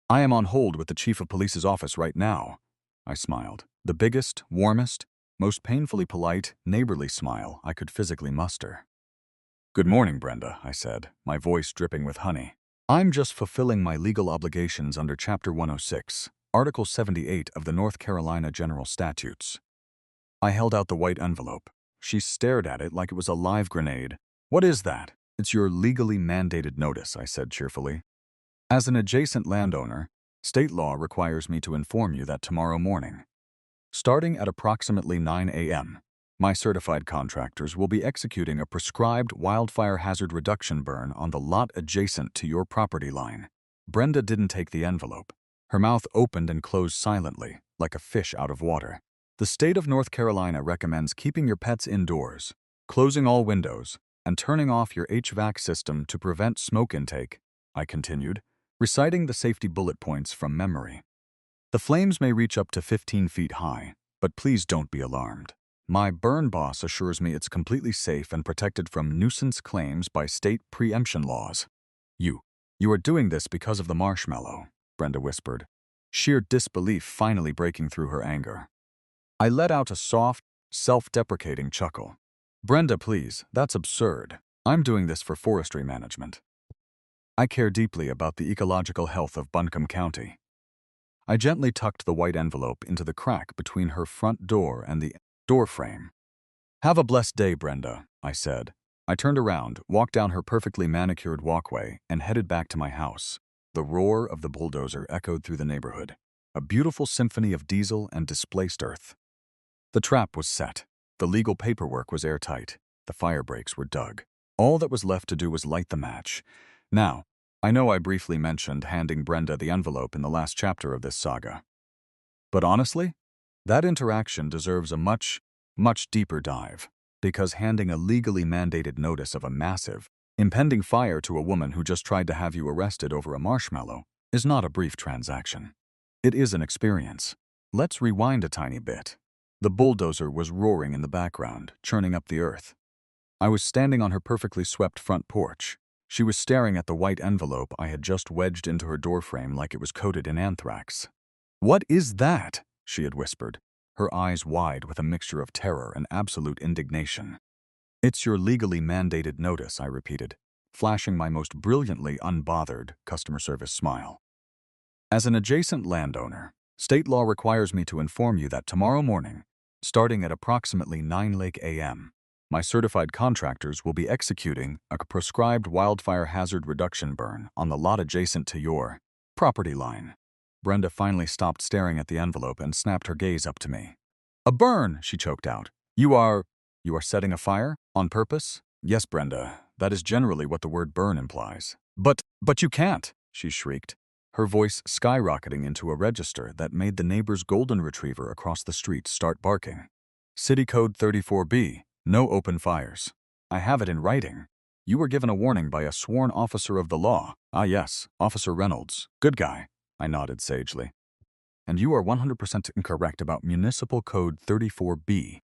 "I am on hold with the chief of police's office right now." I smiled, the biggest, warmest, most painfully polite, neighborly smile I could physically muster. "Good morning, Brenda," I said, my voice dripping with honey. "I'm just fulfilling my legal obligations under Chapter 106, Article 78 of the North Carolina General Statutes." I held out the white envelope. She stared at it like it was a live grenade. "What is that?" "It's your legally mandated notice," I said cheerfully. "As an adjacent landowner, state law requires me to inform you that tomorrow morning, starting at approximately 9 a.m., my certified contractors will be executing a prescribed wildfire hazard reduction burn on the lot adjacent to your property line." Brenda didn't take the envelope. Her mouth opened and closed silently, like a fish out of water. "The state of North Carolina recommends keeping your pets indoors, closing all windows, and turning off your HVAC system to prevent smoke intake," I continued, reciting the safety bullet points from memory. "The flames may reach up to 15 feet high, but please don't be alarmed. My burn boss assures me it's completely safe and protected from nuisance claims by state preemption laws." You are doing this because of the marshmallow," Brenda whispered, sheer disbelief finally breaking through her anger. I let out a soft, self-deprecating chuckle. "Brenda, please, that's absurd. I'm doing this for forestry management. I care deeply about the ecological health of Buncombe County." I gently tucked the white envelope into the crack between her front door and the door frame. "Have a blessed day, Brenda," I said. I turned around, walked down her perfectly manicured walkway, and headed back to my house. The roar of the bulldozer echoed through the neighborhood, a beautiful symphony of diesel and displaced earth. The trap was set. The legal paperwork was airtight. The fire breaks were dug. All that was left to do was light the match. Now, I know I briefly mentioned handing Brenda the envelope in the last chapter of this saga. But honestly, that interaction deserves a much, much deeper dive, because handing a legally mandated notice of a massive, impending fire to a woman who just tried to have you arrested over a marshmallow is not a brief transaction. It is an experience. Let's rewind a tiny bit. The bulldozer was roaring in the background, churning up the earth. I was standing on her perfectly swept front porch. She was staring at the white envelope I had just wedged into her doorframe like it was coated in anthrax. "What is that?" she had whispered, her eyes wide with a mixture of terror and absolute indignation. "It's your legally mandated notice," I repeated, flashing my most brilliantly unbothered customer service smile. "As an adjacent landowner, state law requires me to inform you that tomorrow morning, starting at approximately 9 a.m., my certified contractors will be executing a prescribed wildfire hazard reduction burn on the lot adjacent to your property line." Brenda finally stopped staring at the envelope and snapped her gaze up to me. "A burn," she choked out. You are setting a fire? On purpose?" "Yes, Brenda. That is generally what the word burn implies." But you can't," she shrieked, her voice skyrocketing into a register that made the neighbor's golden retriever across the street start barking. "City Code 34B. No open fires. I have it in writing. You were given a warning by a sworn officer of the law." "Ah yes, Officer Reynolds. Good guy," I nodded sagely. "And you are 100% incorrect about Municipal Code 34B,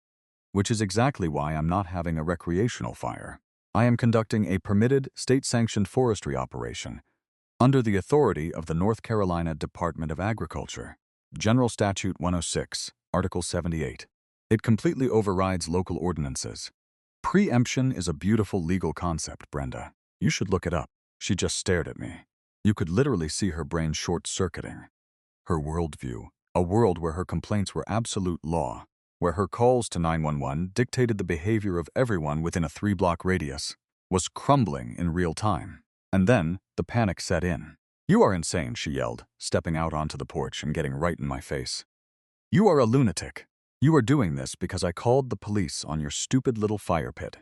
which is exactly why I'm not having a recreational fire. I am conducting a permitted, state-sanctioned forestry operation under the authority of the North Carolina Department of Agriculture. General Statute 106, Article 78. It completely overrides local ordinances. Preemption is a beautiful legal concept, Brenda. You should look it up." She just stared at me. You could literally see her brain short-circuiting. Her worldview, a world where her complaints were absolute law, where her calls to 911 dictated the behavior of everyone within a 3-block radius, was crumbling in real time. And then, the panic set in. "You are insane," she yelled, stepping out onto the porch and getting right in my face. "You are a lunatic. You are doing this because I called the police on your stupid little fire pit.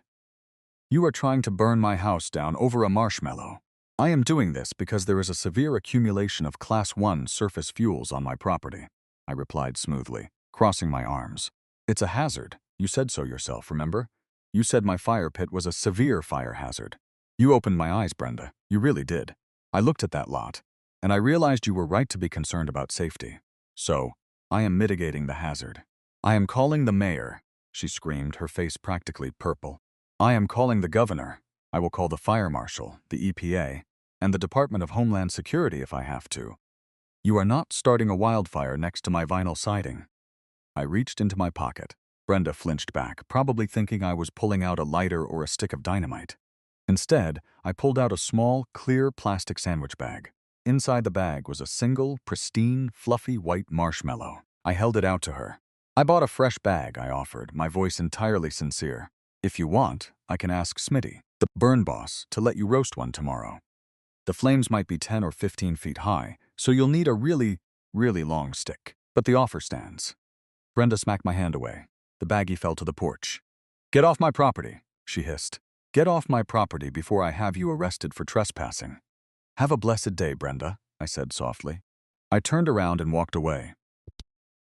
You are trying to burn my house down over a marshmallow. I am doing this because there is a severe accumulation of Class 1 surface fuels on my property, I replied smoothly, crossing my arms. It's a hazard. You said so yourself, remember? You said my fire pit was a severe fire hazard. You opened my eyes, Brenda. You really did. I looked at that lot, and I realized you were right to be concerned about safety. So, I am mitigating the hazard. I am calling the mayor, she screamed, her face practically purple. I am calling the governor. I will call the fire marshal, the EPA, and the Department of Homeland Security if I have to. You are not starting a wildfire next to my vinyl siding. I reached into my pocket. Brenda flinched back, probably thinking I was pulling out a lighter or a stick of dynamite. Instead, I pulled out a small, clear plastic sandwich bag. Inside the bag was a single, pristine, fluffy white marshmallow. I held it out to her. I bought a fresh bag, I offered, my voice entirely sincere. If you want, I can ask Smitty, the burn boss, to let you roast one tomorrow. The flames might be 10 or 15 feet high, so you'll need a really, really long stick. But the offer stands. Brenda smacked my hand away. The baggie fell to the porch. Get off my property, she hissed. Get off my property before I have you arrested for trespassing. Have a blessed day, Brenda, I said softly. I turned around and walked away.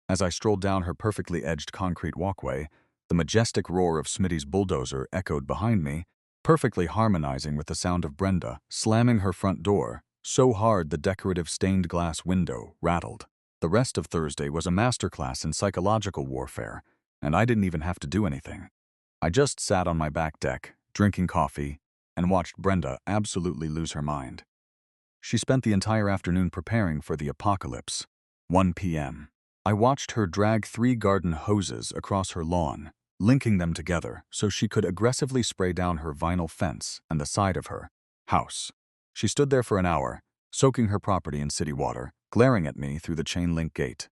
As I strolled down her perfectly edged concrete walkway, the majestic roar of Smitty's bulldozer echoed behind me, perfectly harmonizing with the sound of Brenda slamming her front door so hard the decorative stained glass window rattled. The rest of Thursday was a masterclass in psychological warfare, and I didn't even have to do anything. I just sat on my back deck, drinking coffee, and watched Brenda absolutely lose her mind. She spent the entire afternoon preparing for the apocalypse. 1 p.m. I watched her drag 3 garden hoses across her lawn, linking them together so she could aggressively spray down her vinyl fence and the side of her house. She stood there for an hour, soaking her property in city water, glaring at me through the chain-link gate.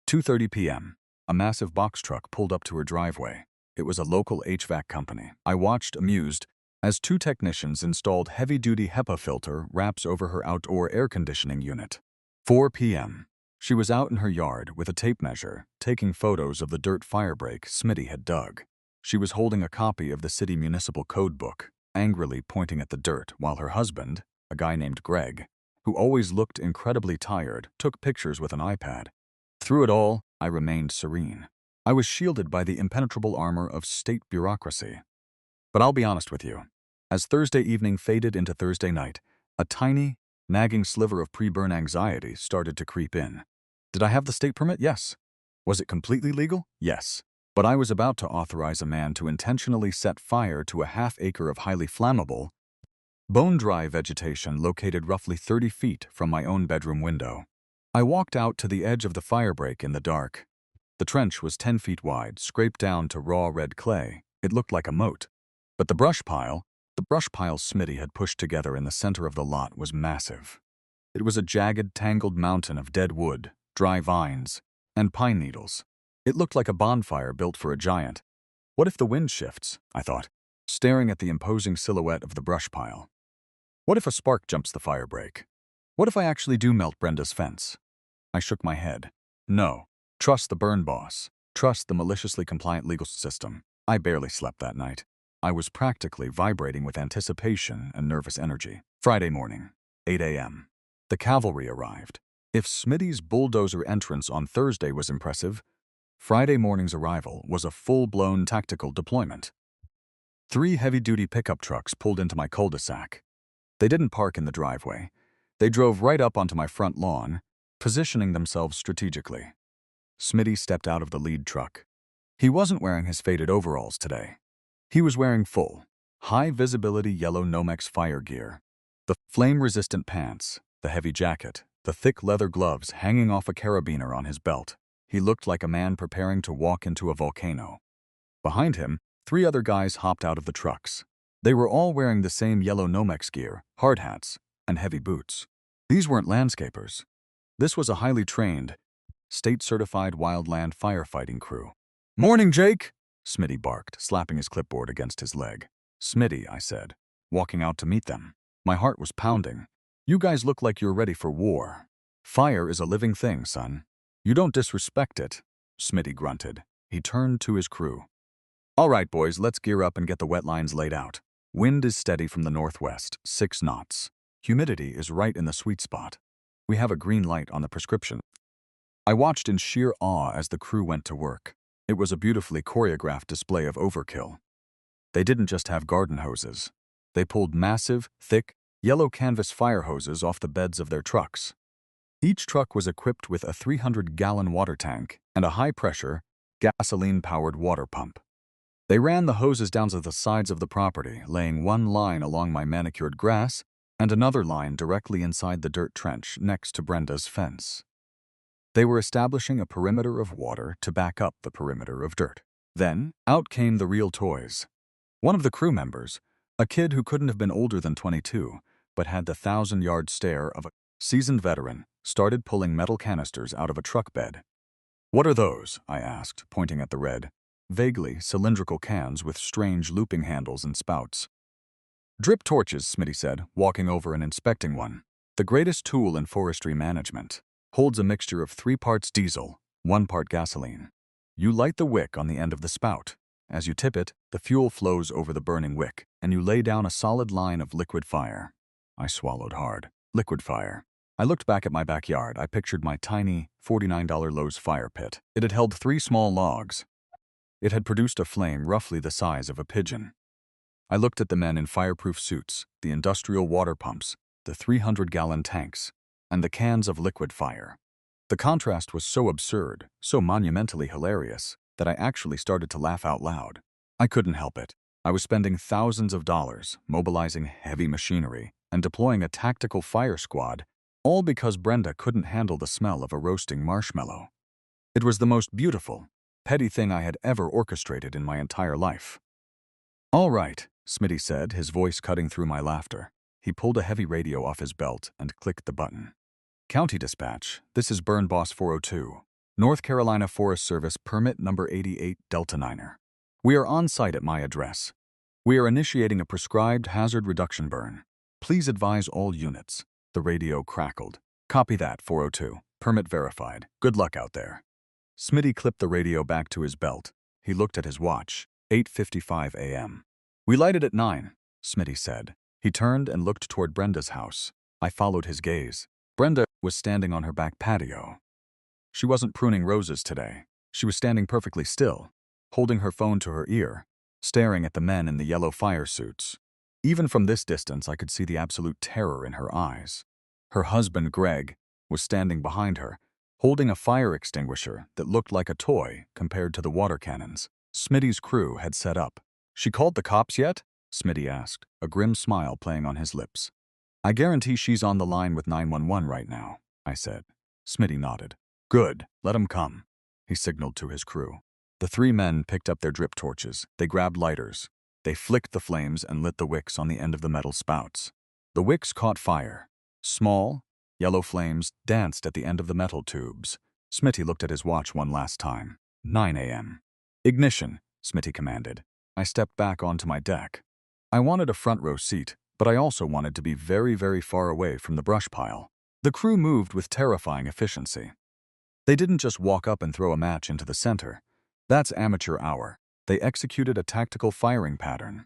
2:30 p.m. A massive box truck pulled up to her driveway. It was a local HVAC company. I watched, amused, as 2 technicians installed heavy-duty HEPA filter wraps over her outdoor air conditioning unit. 4 p.m. She was out in her yard with a tape measure, taking photos of the dirt firebreak Smitty had dug. She was holding a copy of the city municipal code book, angrily pointing at the dirt while her husband, a guy named Greg, who always looked incredibly tired, took pictures with an iPad. Through it all, I remained serene. I was shielded by the impenetrable armor of state bureaucracy. But I'll be honest with you. As Thursday evening faded into Thursday night, a tiny, nagging sliver of pre-burn anxiety started to creep in. Did I have the state permit? Yes. Was it completely legal? Yes. But I was about to authorize a man to intentionally set fire to a half-acre of highly flammable, bone-dry vegetation located roughly 30 feet from my own bedroom window. I walked out to the edge of the firebreak in the dark. The trench was 10 feet wide, scraped down to raw red clay. It looked like a moat. But the brush pile Smitty had pushed together in the center of the lot was massive. It was a jagged, tangled mountain of dead wood, dry vines, and pine needles. It looked like a bonfire built for a giant. What if the wind shifts? I thought, staring at the imposing silhouette of the brush pile. What if a spark jumps the firebreak? What if I actually do melt Brenda's fence? I shook my head. No. Trust the burn boss. Trust the maliciously compliant legal system. I barely slept that night. I was practically vibrating with anticipation and nervous energy. Friday morning, 8 a.m. The cavalry arrived. If Smitty's bulldozer entrance on Thursday was impressive, Friday morning's arrival was a full-blown tactical deployment. 3 heavy-duty pickup trucks pulled into my cul-de-sac. They didn't park in the driveway. They drove right up onto my front lawn, positioning themselves strategically. Smitty stepped out of the lead truck. He wasn't wearing his faded overalls today. He was wearing full, high-visibility yellow Nomex fire gear. The flame-resistant pants, the heavy jacket, the thick leather gloves hanging off a carabiner on his belt. He looked like a man preparing to walk into a volcano. Behind him, 3 other guys hopped out of the trucks. They were all wearing the same yellow Nomex gear, hard hats, and heavy boots. These weren't landscapers. This was a highly trained, state-certified wildland firefighting crew. "Morning, Jake!" Smitty barked, slapping his clipboard against his leg. "Smitty," I said, walking out to meet them. My heart was pounding. "You guys look like you're ready for war. Fire is a living thing, son. You don't disrespect it," Smitty grunted. He turned to his crew. "All right, boys, let's gear up and get the wet lines laid out. Wind is steady from the northwest, 6 knots. Humidity is right in the sweet spot. We have a green light on the prescription. I watched in sheer awe as the crew went to work. It was a beautifully choreographed display of overkill. They didn't just have garden hoses. They pulled massive, thick, yellow canvas fire hoses off the beds of their trucks. Each truck was equipped with a 300-gallon water tank and a high-pressure, gasoline-powered water pump. They ran the hoses down to the sides of the property, laying one line along my manicured grass and another line directly inside the dirt trench next to Brenda's fence. They were establishing a perimeter of water to back up the perimeter of dirt. Then, out came the real toys. One of the crew members, a kid who couldn't have been older than 22, but had the 1,000-yard stare of a seasoned veteran, started pulling metal canisters out of a truck bed. "What are those?" I asked, pointing at the red, vaguely cylindrical cans with strange looping handles and spouts. "Drip torches," Smitty said, walking over and inspecting one. "The greatest tool in forestry management. Holds a mixture of 3 parts diesel, 1 part gasoline. You light the wick on the end of the spout. As you tip it, the fuel flows over the burning wick, and you lay down a solid line of liquid fire." I swallowed hard. Liquid fire. I looked back at my backyard. I pictured my tiny, $49 Lowe's fire pit. It had held 3 small logs. It had produced a flame roughly the size of a pigeon. I looked at the men in fireproof suits, the industrial water pumps, the 300-gallon tanks, and the cans of liquid fire. The contrast was so absurd, so monumentally hilarious, that I actually started to laugh out loud. I couldn't help it. I was spending thousands of dollars, mobilizing heavy machinery, and deploying a tactical fire squad, all because Brenda couldn't handle the smell of a roasting marshmallow. It was the most beautiful, petty thing I had ever orchestrated in my entire life. "All right," Smitty said, his voice cutting through my laughter. He pulled a heavy radio off his belt and clicked the button. "County Dispatch, this is Burn Boss 402. North Carolina Forest Service permit number 88 Delta Niner. We are on site at my address. We are initiating a prescribed hazard reduction burn. Please advise all units." The radio crackled. "Copy that, 402. Permit verified. Good luck out there." Smitty clipped the radio back to his belt. He looked at his watch. 8:55 a.m. "We lighted at 9, Smitty said. He turned and looked toward Brenda's house. I followed his gaze. Brenda was standing on her back patio. She wasn't pruning roses today. She was standing perfectly still, holding her phone to her ear, staring at the men in the yellow fire suits. Even from this distance, I could see the absolute terror in her eyes. Her husband, Greg, was standing behind her, holding a fire extinguisher that looked like a toy compared to the water cannons Smitty's crew had set up. "She called the cops yet?" Smitty asked, a grim smile playing on his lips. "I guarantee she's on the line with 911 right now," I said. Smitty nodded. "Good, let 'em come," he signaled to his crew. The 3 men picked up their drip torches. They grabbed lighters. They flicked the flames and lit the wicks on the end of the metal spouts. The wicks caught fire. Small, yellow flames danced at the end of the metal tubes. Smitty looked at his watch one last time. 9 a.m. "Ignition," Smitty commanded. I stepped back onto my deck. I wanted a front row seat, but I also wanted to be very, very far away from the brush pile. The crew moved with terrifying efficiency. They didn't just walk up and throw a match into the center. That's amateur hour. They executed a tactical firing pattern.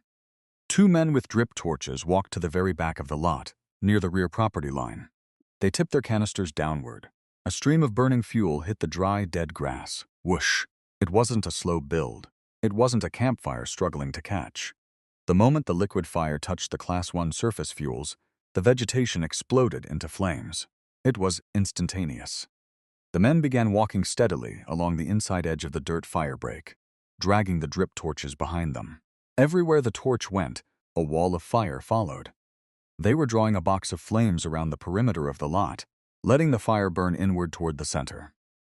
2 men with drip torches walked to the very back of the lot, near the rear property line. They tipped their canisters downward. A stream of burning fuel hit the dry, dead grass. Whoosh! It wasn't a slow build. It wasn't a campfire struggling to catch. The moment the liquid fire touched the Class 1 surface fuels, the vegetation exploded into flames. It was instantaneous. The men began walking steadily along the inside edge of the dirt fire break, dragging the drip torches behind them. Everywhere the torch went, a wall of fire followed. They were drawing a box of flames around the perimeter of the lot, letting the fire burn inward toward the center.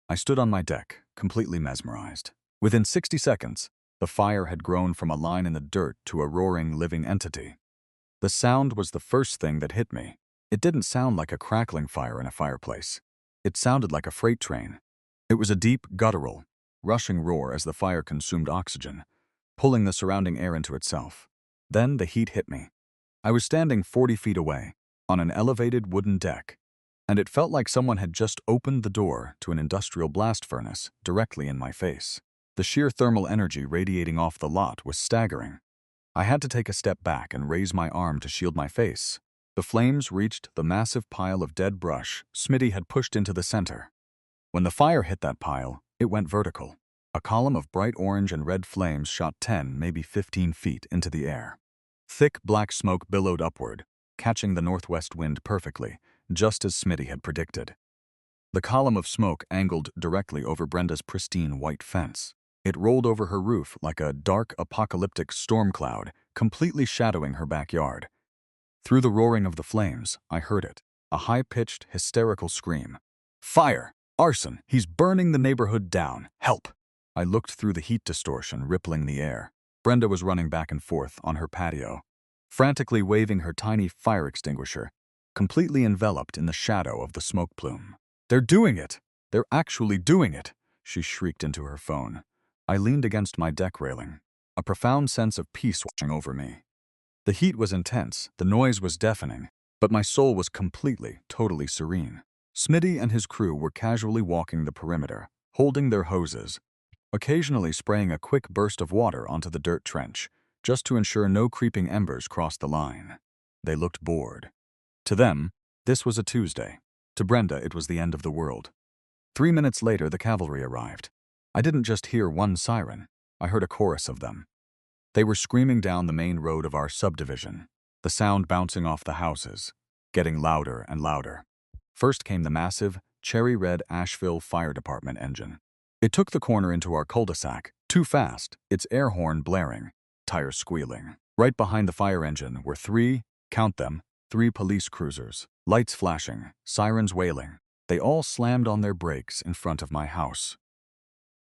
I stood on my deck, completely mesmerized. Within 60 seconds, the fire had grown from a line in the dirt to a roaring, living entity. The sound was the first thing that hit me. It didn't sound like a crackling fire in a fireplace. It sounded like a freight train. It was a deep, guttural, rushing roar as the fire consumed oxygen, pulling the surrounding air into itself. Then the heat hit me. I was standing 40 feet away, on an elevated wooden deck, and it felt like someone had just opened the door to an industrial blast furnace directly in my face. The sheer thermal energy radiating off the lot was staggering. I had to take a step back and raise my arm to shield my face. The flames reached the massive pile of dead brush Smitty had pushed into the center. When the fire hit that pile, it went vertical. A column of bright orange and red flames shot 10, maybe 15 feet into the air. Thick black smoke billowed upward, catching the northwest wind perfectly, just as Smitty had predicted. The column of smoke angled directly over Brenda's pristine white fence. It rolled over her roof like a dark, apocalyptic storm cloud, completely shadowing her backyard. Through the roaring of the flames, I heard it, a high-pitched, hysterical scream. "Fire! Arson! He's burning the neighborhood down! Help!" I looked through the heat distortion rippling the air. Brenda was running back and forth on her patio, frantically waving her tiny fire extinguisher, completely enveloped in the shadow of the smoke plume. "They're doing it! They're actually doing it!" she shrieked into her phone. I leaned against my deck railing, a profound sense of peace washing over me. The heat was intense, the noise was deafening, but my soul was completely, totally serene. Smitty and his crew were casually walking the perimeter, holding their hoses, occasionally spraying a quick burst of water onto the dirt trench, just to ensure no creeping embers crossed the line. They looked bored. To them, this was a Tuesday. To Brenda, it was the end of the world. 3 minutes later, the cavalry arrived. I didn't just hear one siren, I heard a chorus of them. They were screaming down the main road of our subdivision, the sound bouncing off the houses, getting louder and louder. First came the massive, cherry-red Asheville Fire Department engine. It took the corner into our cul-de-sac, too fast, its air horn blaring, tires squealing. Right behind the fire engine were count them, 3 police cruisers, lights flashing, sirens wailing. They all slammed on their brakes in front of my house.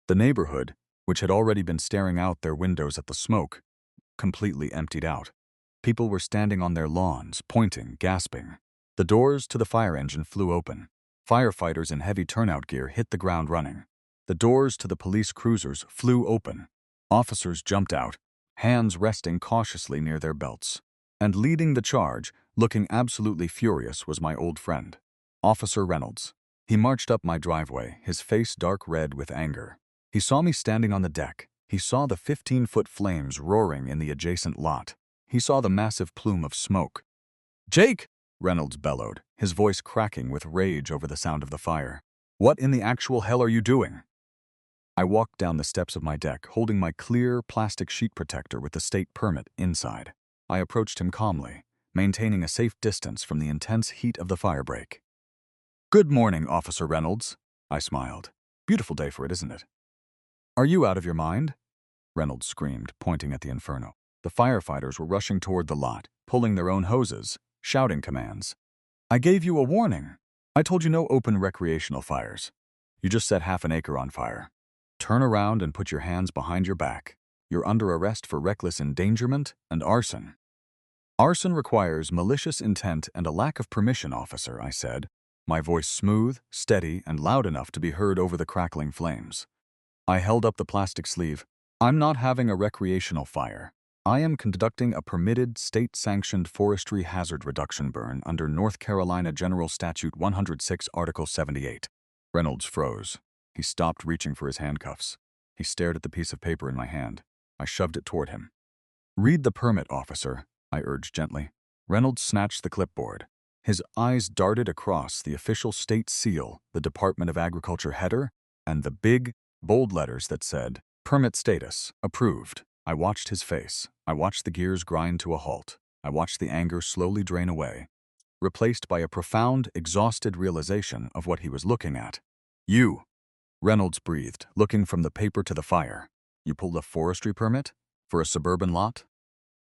The neighborhood, which had already been staring out their windows at the smoke, completely emptied out. People were standing on their lawns, pointing, gasping. The doors to the fire engine flew open. Firefighters in heavy turnout gear hit the ground running. The doors to the police cruisers flew open. Officers jumped out, hands resting cautiously near their belts. And leading the charge, looking absolutely furious, was my old friend, Officer Reynolds. He marched up my driveway, his face dark red with anger. He saw me standing on the deck. He saw the 15-foot flames roaring in the adjacent lot. He saw the massive plume of smoke. "Jake!" Reynolds bellowed, his voice cracking with rage over the sound of the fire. "What in the actual hell are you doing?" I walked down the steps of my deck, holding my clear plastic sheet protector with the state permit inside. I approached him calmly, maintaining a safe distance from the intense heat of the firebreak. "Good morning, Officer Reynolds," I smiled. "Beautiful day for it, isn't it?" "Are you out of your mind?" Reynolds screamed, pointing at the inferno. The firefighters were rushing toward the lot, pulling their own hoses, shouting commands. "I gave you a warning. I told you no open recreational fires. You just set half an acre on fire. Turn around and put your hands behind your back. You're under arrest for reckless endangerment and arson." "Arson requires malicious intent and a lack of permission, officer," I said, my voice smooth, steady, and loud enough to be heard over the crackling flames. I held up the plastic sleeve. "I'm not having a recreational fire. I am conducting a permitted, state-sanctioned forestry hazard reduction burn under North Carolina General Statute 106, Article 78. Reynolds froze. He stopped reaching for his handcuffs. He stared at the piece of paper in my hand. I shoved it toward him. "Read the permit, officer," I urged gently. Reynolds snatched the clipboard. His eyes darted across the official state seal, the Department of Agriculture header, and the big, bold letters that said, "Permit status, approved." I watched his face. I watched the gears grind to a halt. I watched the anger slowly drain away, replaced by a profound, exhausted realization of what he was looking at. "You," Reynolds breathed, looking from the paper to the fire. "You pulled a forestry permit? For a suburban lot?"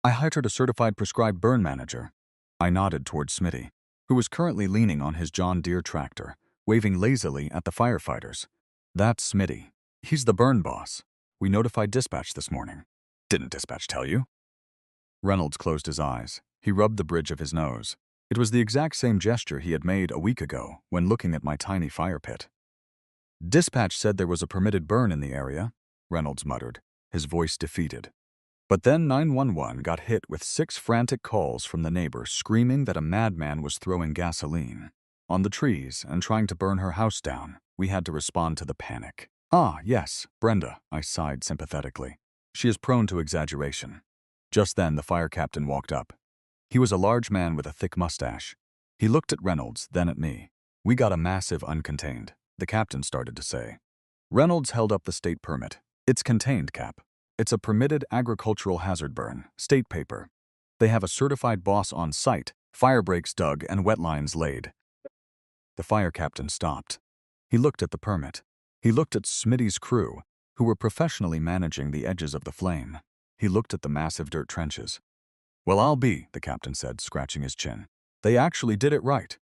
"I hired a certified prescribed burn manager." I nodded toward Smitty, who was currently leaning on his John Deere tractor, waving lazily at the firefighters. "That's Smitty. He's the burn boss. We notified dispatch this morning." "Didn't dispatch tell you?" Reynolds closed his eyes. He rubbed the bridge of his nose. It was the exact same gesture he had made a week ago when looking at my tiny fire pit. "Dispatch said there was a permitted burn in the area," Reynolds muttered, his voice defeated. But then 911 got hit with 6 frantic calls from the neighbor screaming that a madman was throwing gasoline on the trees and trying to burn her house down. We had to respond to the panic. "Ah, yes, Brenda," I sighed sympathetically. "She is prone to exaggeration." Just then, the fire captain walked up. He was a large man with a thick mustache. He looked at Reynolds, then at me. "We got a massive uncontained," the captain started to say. Reynolds held up the state permit. "It's contained, Cap. It's a permitted agricultural hazard burn, state paper. They have a certified boss on site, fire breaks dug and wet lines laid." The fire captain stopped. He looked at the permit. He looked at Smitty's crew, who were professionally managing the edges of the flame. He looked at the massive dirt trenches. "Well, I'll be," the captain said, scratching his chin. "They actually did it right.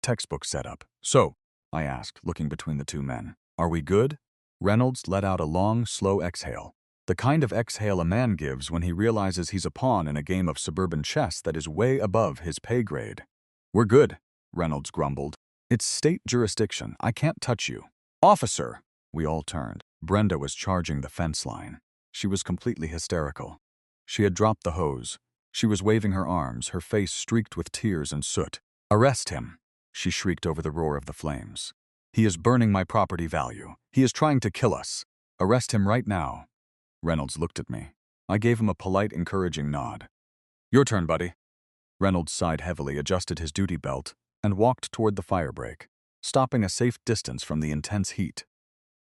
Textbook setup. So," I asked, looking between the two men, "are we good?" Reynolds let out a long, slow exhale. The kind of exhale a man gives when he realizes he's a pawn in a game of suburban chess that is way above his pay grade. "We're good," Reynolds grumbled. "It's state jurisdiction. I can't touch you." "Officer!" We all turned. Brenda was charging the fence line. She was completely hysterical. She had dropped the hose. She was waving her arms, her face streaked with tears and soot. "Arrest him!" she shrieked over the roar of the flames. "He is burning my property value. He is trying to kill us. Arrest him right now." Reynolds looked at me. I gave him a polite, encouraging nod. "Your turn, buddy." Reynolds sighed heavily, adjusted his duty belt, and walked toward the firebreak, stopping a safe distance from the intense heat.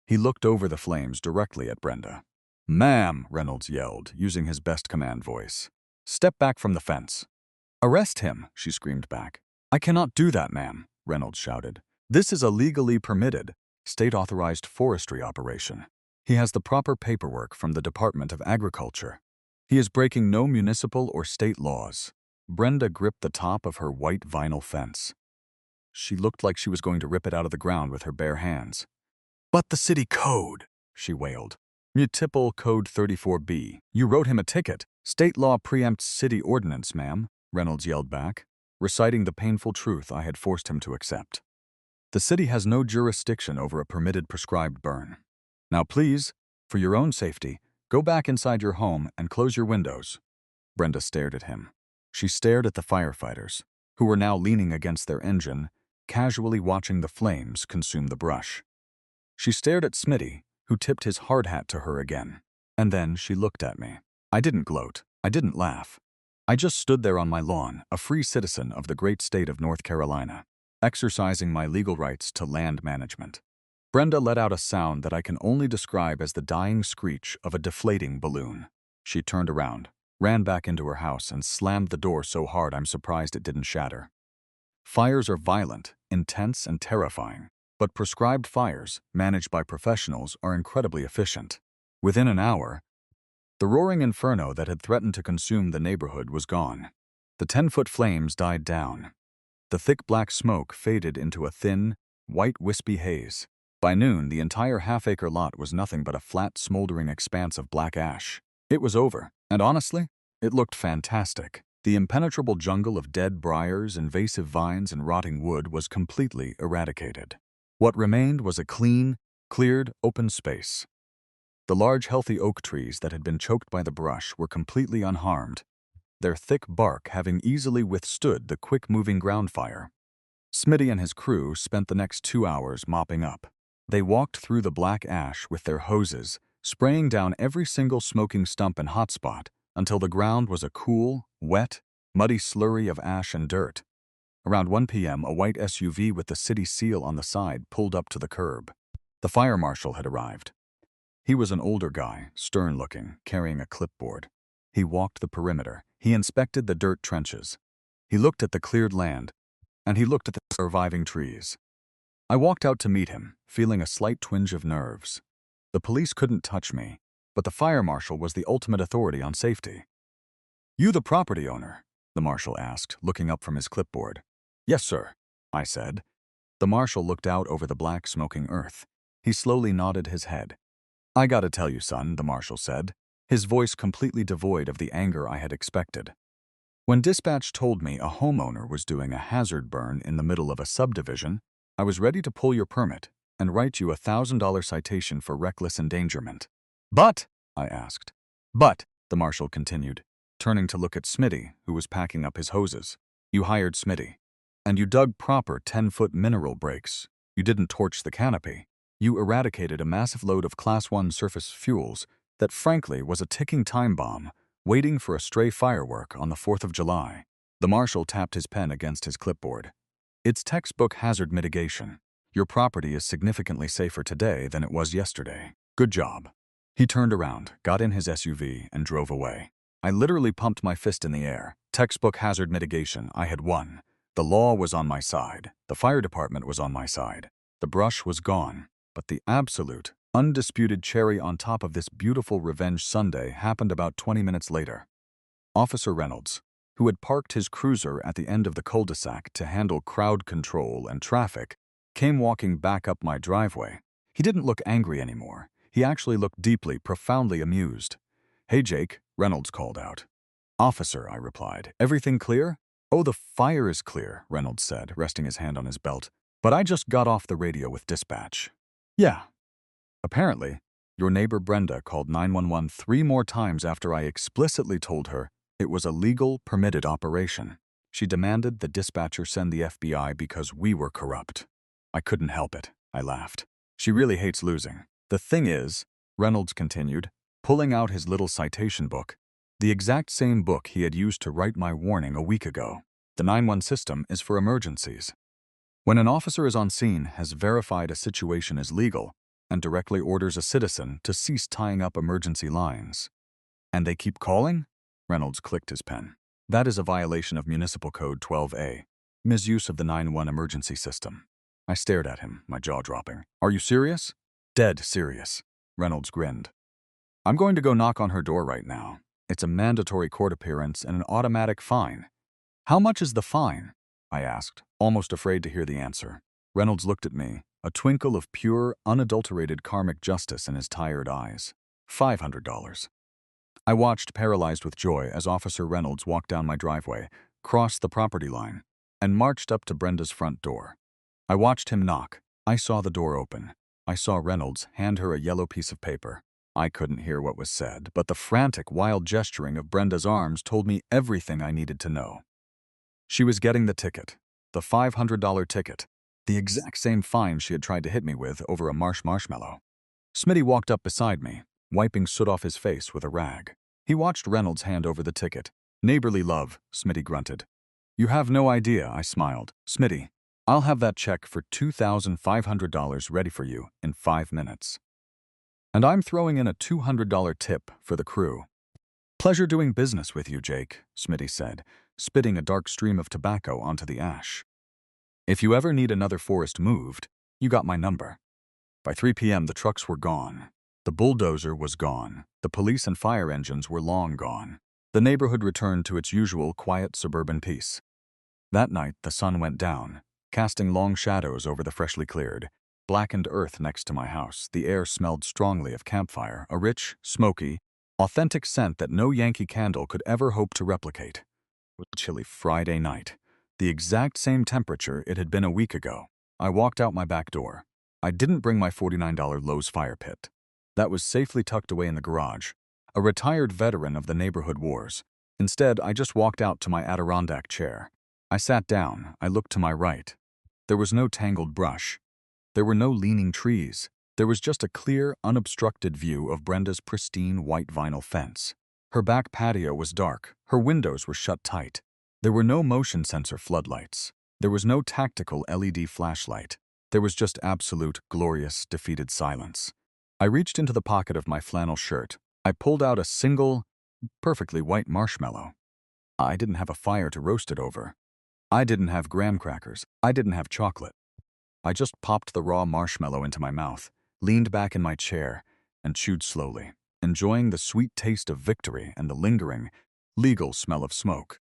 He looked over the flames directly at Brenda. "Ma'am," Reynolds yelled, using his best command voice. "Step back from the fence." "Arrest him," she screamed back. "I cannot do that, ma'am," Reynolds shouted. "This is a legally permitted, state-authorized forestry operation. He has the proper paperwork from the Department of Agriculture. He is breaking no municipal or state laws." Brenda gripped the top of her white vinyl fence. She looked like she was going to rip it out of the ground with her bare hands. "But the city code," she wailed. "Municipal Code 34B. You wrote him a ticket. State law preempts city ordinance, ma'am," Reynolds yelled back, reciting the painful truth I had forced him to accept. "The city has no jurisdiction over a permitted prescribed burn. Now please, for your own safety, go back inside your home and close your windows." Brenda stared at him. She stared at the firefighters, who were now leaning against their engine, casually watching the flames consume the brush. She stared at Smitty, who tipped his hard hat to her again. And then she looked at me. I didn't gloat. I didn't laugh. I just stood there on my lawn, a free citizen of the great state of North Carolina, exercising my legal rights to land management. Brenda let out a sound that I can only describe as the dying screech of a deflating balloon. She turned around, ran back into her house, and slammed the door so hard I'm surprised it didn't shatter. Fires are violent, intense, and terrifying, but prescribed fires, managed by professionals, are incredibly efficient. Within an hour, the roaring inferno that had threatened to consume the neighborhood was gone. The 10-foot flames died down. The thick black smoke faded into a thin, white wispy haze. By noon, the entire half-acre lot was nothing but a flat, smoldering expanse of black ash. It was over, and honestly, it looked fantastic. The impenetrable jungle of dead briars, invasive vines, and rotting wood was completely eradicated. What remained was a clean, cleared, open space. The large, healthy oak trees that had been choked by the brush were completely unharmed, their thick bark having easily withstood the quick-moving ground fire. Smitty and his crew spent the next 2 hours mopping up. They walked through the black ash with their hoses, spraying down every single smoking stump and hot spot until the ground was a cool, wet, muddy slurry of ash and dirt. Around 1 p.m., a white SUV with the city seal on the side pulled up to the curb. The fire marshal had arrived. He was an older guy, stern-looking, carrying a clipboard. He walked the perimeter. He inspected the dirt trenches. He looked at the cleared land, and he looked at the surviving trees. I walked out to meet him, feeling a slight twinge of nerves. The police couldn't touch me, but the fire marshal was the ultimate authority on safety. "You the property owner?" the marshal asked, looking up from his clipboard. "Yes, sir," I said. The marshal looked out over the black, smoking earth. He slowly nodded his head. "I gotta tell you, son," the marshal said, his voice completely devoid of the anger I had expected. "When dispatch told me a homeowner was doing a hazard burn in the middle of a subdivision, I was ready to pull your permit and write you a $1,000 citation for reckless endangerment." "But," I asked. "But," the marshal continued, turning to look at Smitty, who was packing up his hoses. "You hired Smitty, and you dug proper 10-foot mineral breaks. You didn't torch the canopy. You eradicated a massive load of Class 1 surface fuels that frankly was a ticking time bomb waiting for a stray firework on the 4th of July. The marshal tapped his pen against his clipboard. It's textbook hazard mitigation. Your property is significantly safer today than it was yesterday. Good job. He turned around, got in his SUV, and drove away. I literally pumped my fist in the air. Textbook hazard mitigation, I had won. The law was on my side. The fire department was on my side. The brush was gone. But the absolute, undisputed cherry on top of this beautiful revenge Sunday happened about 20 minutes later. Officer Reynolds, who had parked his cruiser at the end of the cul-de-sac to handle crowd control and traffic, came walking back up my driveway. He didn't look angry anymore. He actually looked deeply, profoundly amused. "Hey, Jake," Reynolds called out. "Officer," I replied. "Everything clear?" "Oh, the fire is clear," Reynolds said, resting his hand on his belt. "But I just got off the radio with dispatch." "Yeah. Apparently, your neighbor Brenda called 911 3 more times after I explicitly told her it was a legal, permitted operation. She demanded the dispatcher send the FBI because we were corrupt." "I couldn't help it," I laughed. "She really hates losing. The thing is," Reynolds continued, pulling out his little citation book, the exact same book he had used to write my warning a week ago. "The 911 system is for emergencies. When an officer is on scene, has verified a situation is legal, and directly orders a citizen to cease tying up emergency lines. And they keep calling?" Reynolds clicked his pen. "That is a violation of Municipal Code 12A, misuse of the 911 emergency system." I stared at him, my jaw dropping. "Are you serious?" "Dead serious," Reynolds grinned. "I'm going to go knock on her door right now. It's a mandatory court appearance and an automatic fine." "How much is the fine?" I asked, almost afraid to hear the answer. Reynolds looked at me, a twinkle of pure, unadulterated karmic justice in his tired eyes. $500. I watched, paralyzed with joy, as Officer Reynolds walked down my driveway, crossed the property line, and marched up to Brenda's front door. I watched him knock. I saw the door open. I saw Reynolds hand her a yellow piece of paper. I couldn't hear what was said, but the frantic, wild gesturing of Brenda's arms told me everything I needed to know. She was getting the ticket, the $500 ticket, the exact same fine she had tried to hit me with over a marshmallow. Smitty walked up beside me, wiping soot off his face with a rag. He watched Reynolds hand over the ticket. "Neighborly love," Smitty grunted. "You have no idea," I smiled. "Smitty, I'll have that check for $2,500 ready for you in 5 minutes. And I'm throwing in a $200 tip for the crew." "Pleasure doing business with you, Jake," Smitty said, spitting a dark stream of tobacco onto the ash. "If you ever need another forest moved, you got my number." By 3 p.m. the trucks were gone. The bulldozer was gone. The police and fire engines were long gone. The neighborhood returned to its usual quiet suburban peace. That night the sun went down, casting long shadows over the freshly cleared, blackened earth next to my house. The air smelled strongly of campfire, a rich, smoky, authentic scent that no Yankee candle could ever hope to replicate. It was a chilly Friday night, the exact same temperature it had been a week ago. I walked out my back door. I didn't bring my $49 Lowe's fire pit. That was safely tucked away in the garage, a retired veteran of the neighborhood wars. Instead, I just walked out to my Adirondack chair. I sat down. I looked to my right. There was no tangled brush. There were no leaning trees. There was just a clear, unobstructed view of Brenda's pristine white vinyl fence. Her back patio was dark. Her windows were shut tight. There were no motion sensor floodlights. There was no tactical LED flashlight. There was just absolute, glorious, defeated silence. I reached into the pocket of my flannel shirt. I pulled out a single, perfectly white marshmallow. I didn't have a fire to roast it over. I didn't have graham crackers. I didn't have chocolate. I just popped the raw marshmallow into my mouth, leaned back in my chair, and chewed slowly, enjoying the sweet taste of victory and the lingering, legal smell of smoke.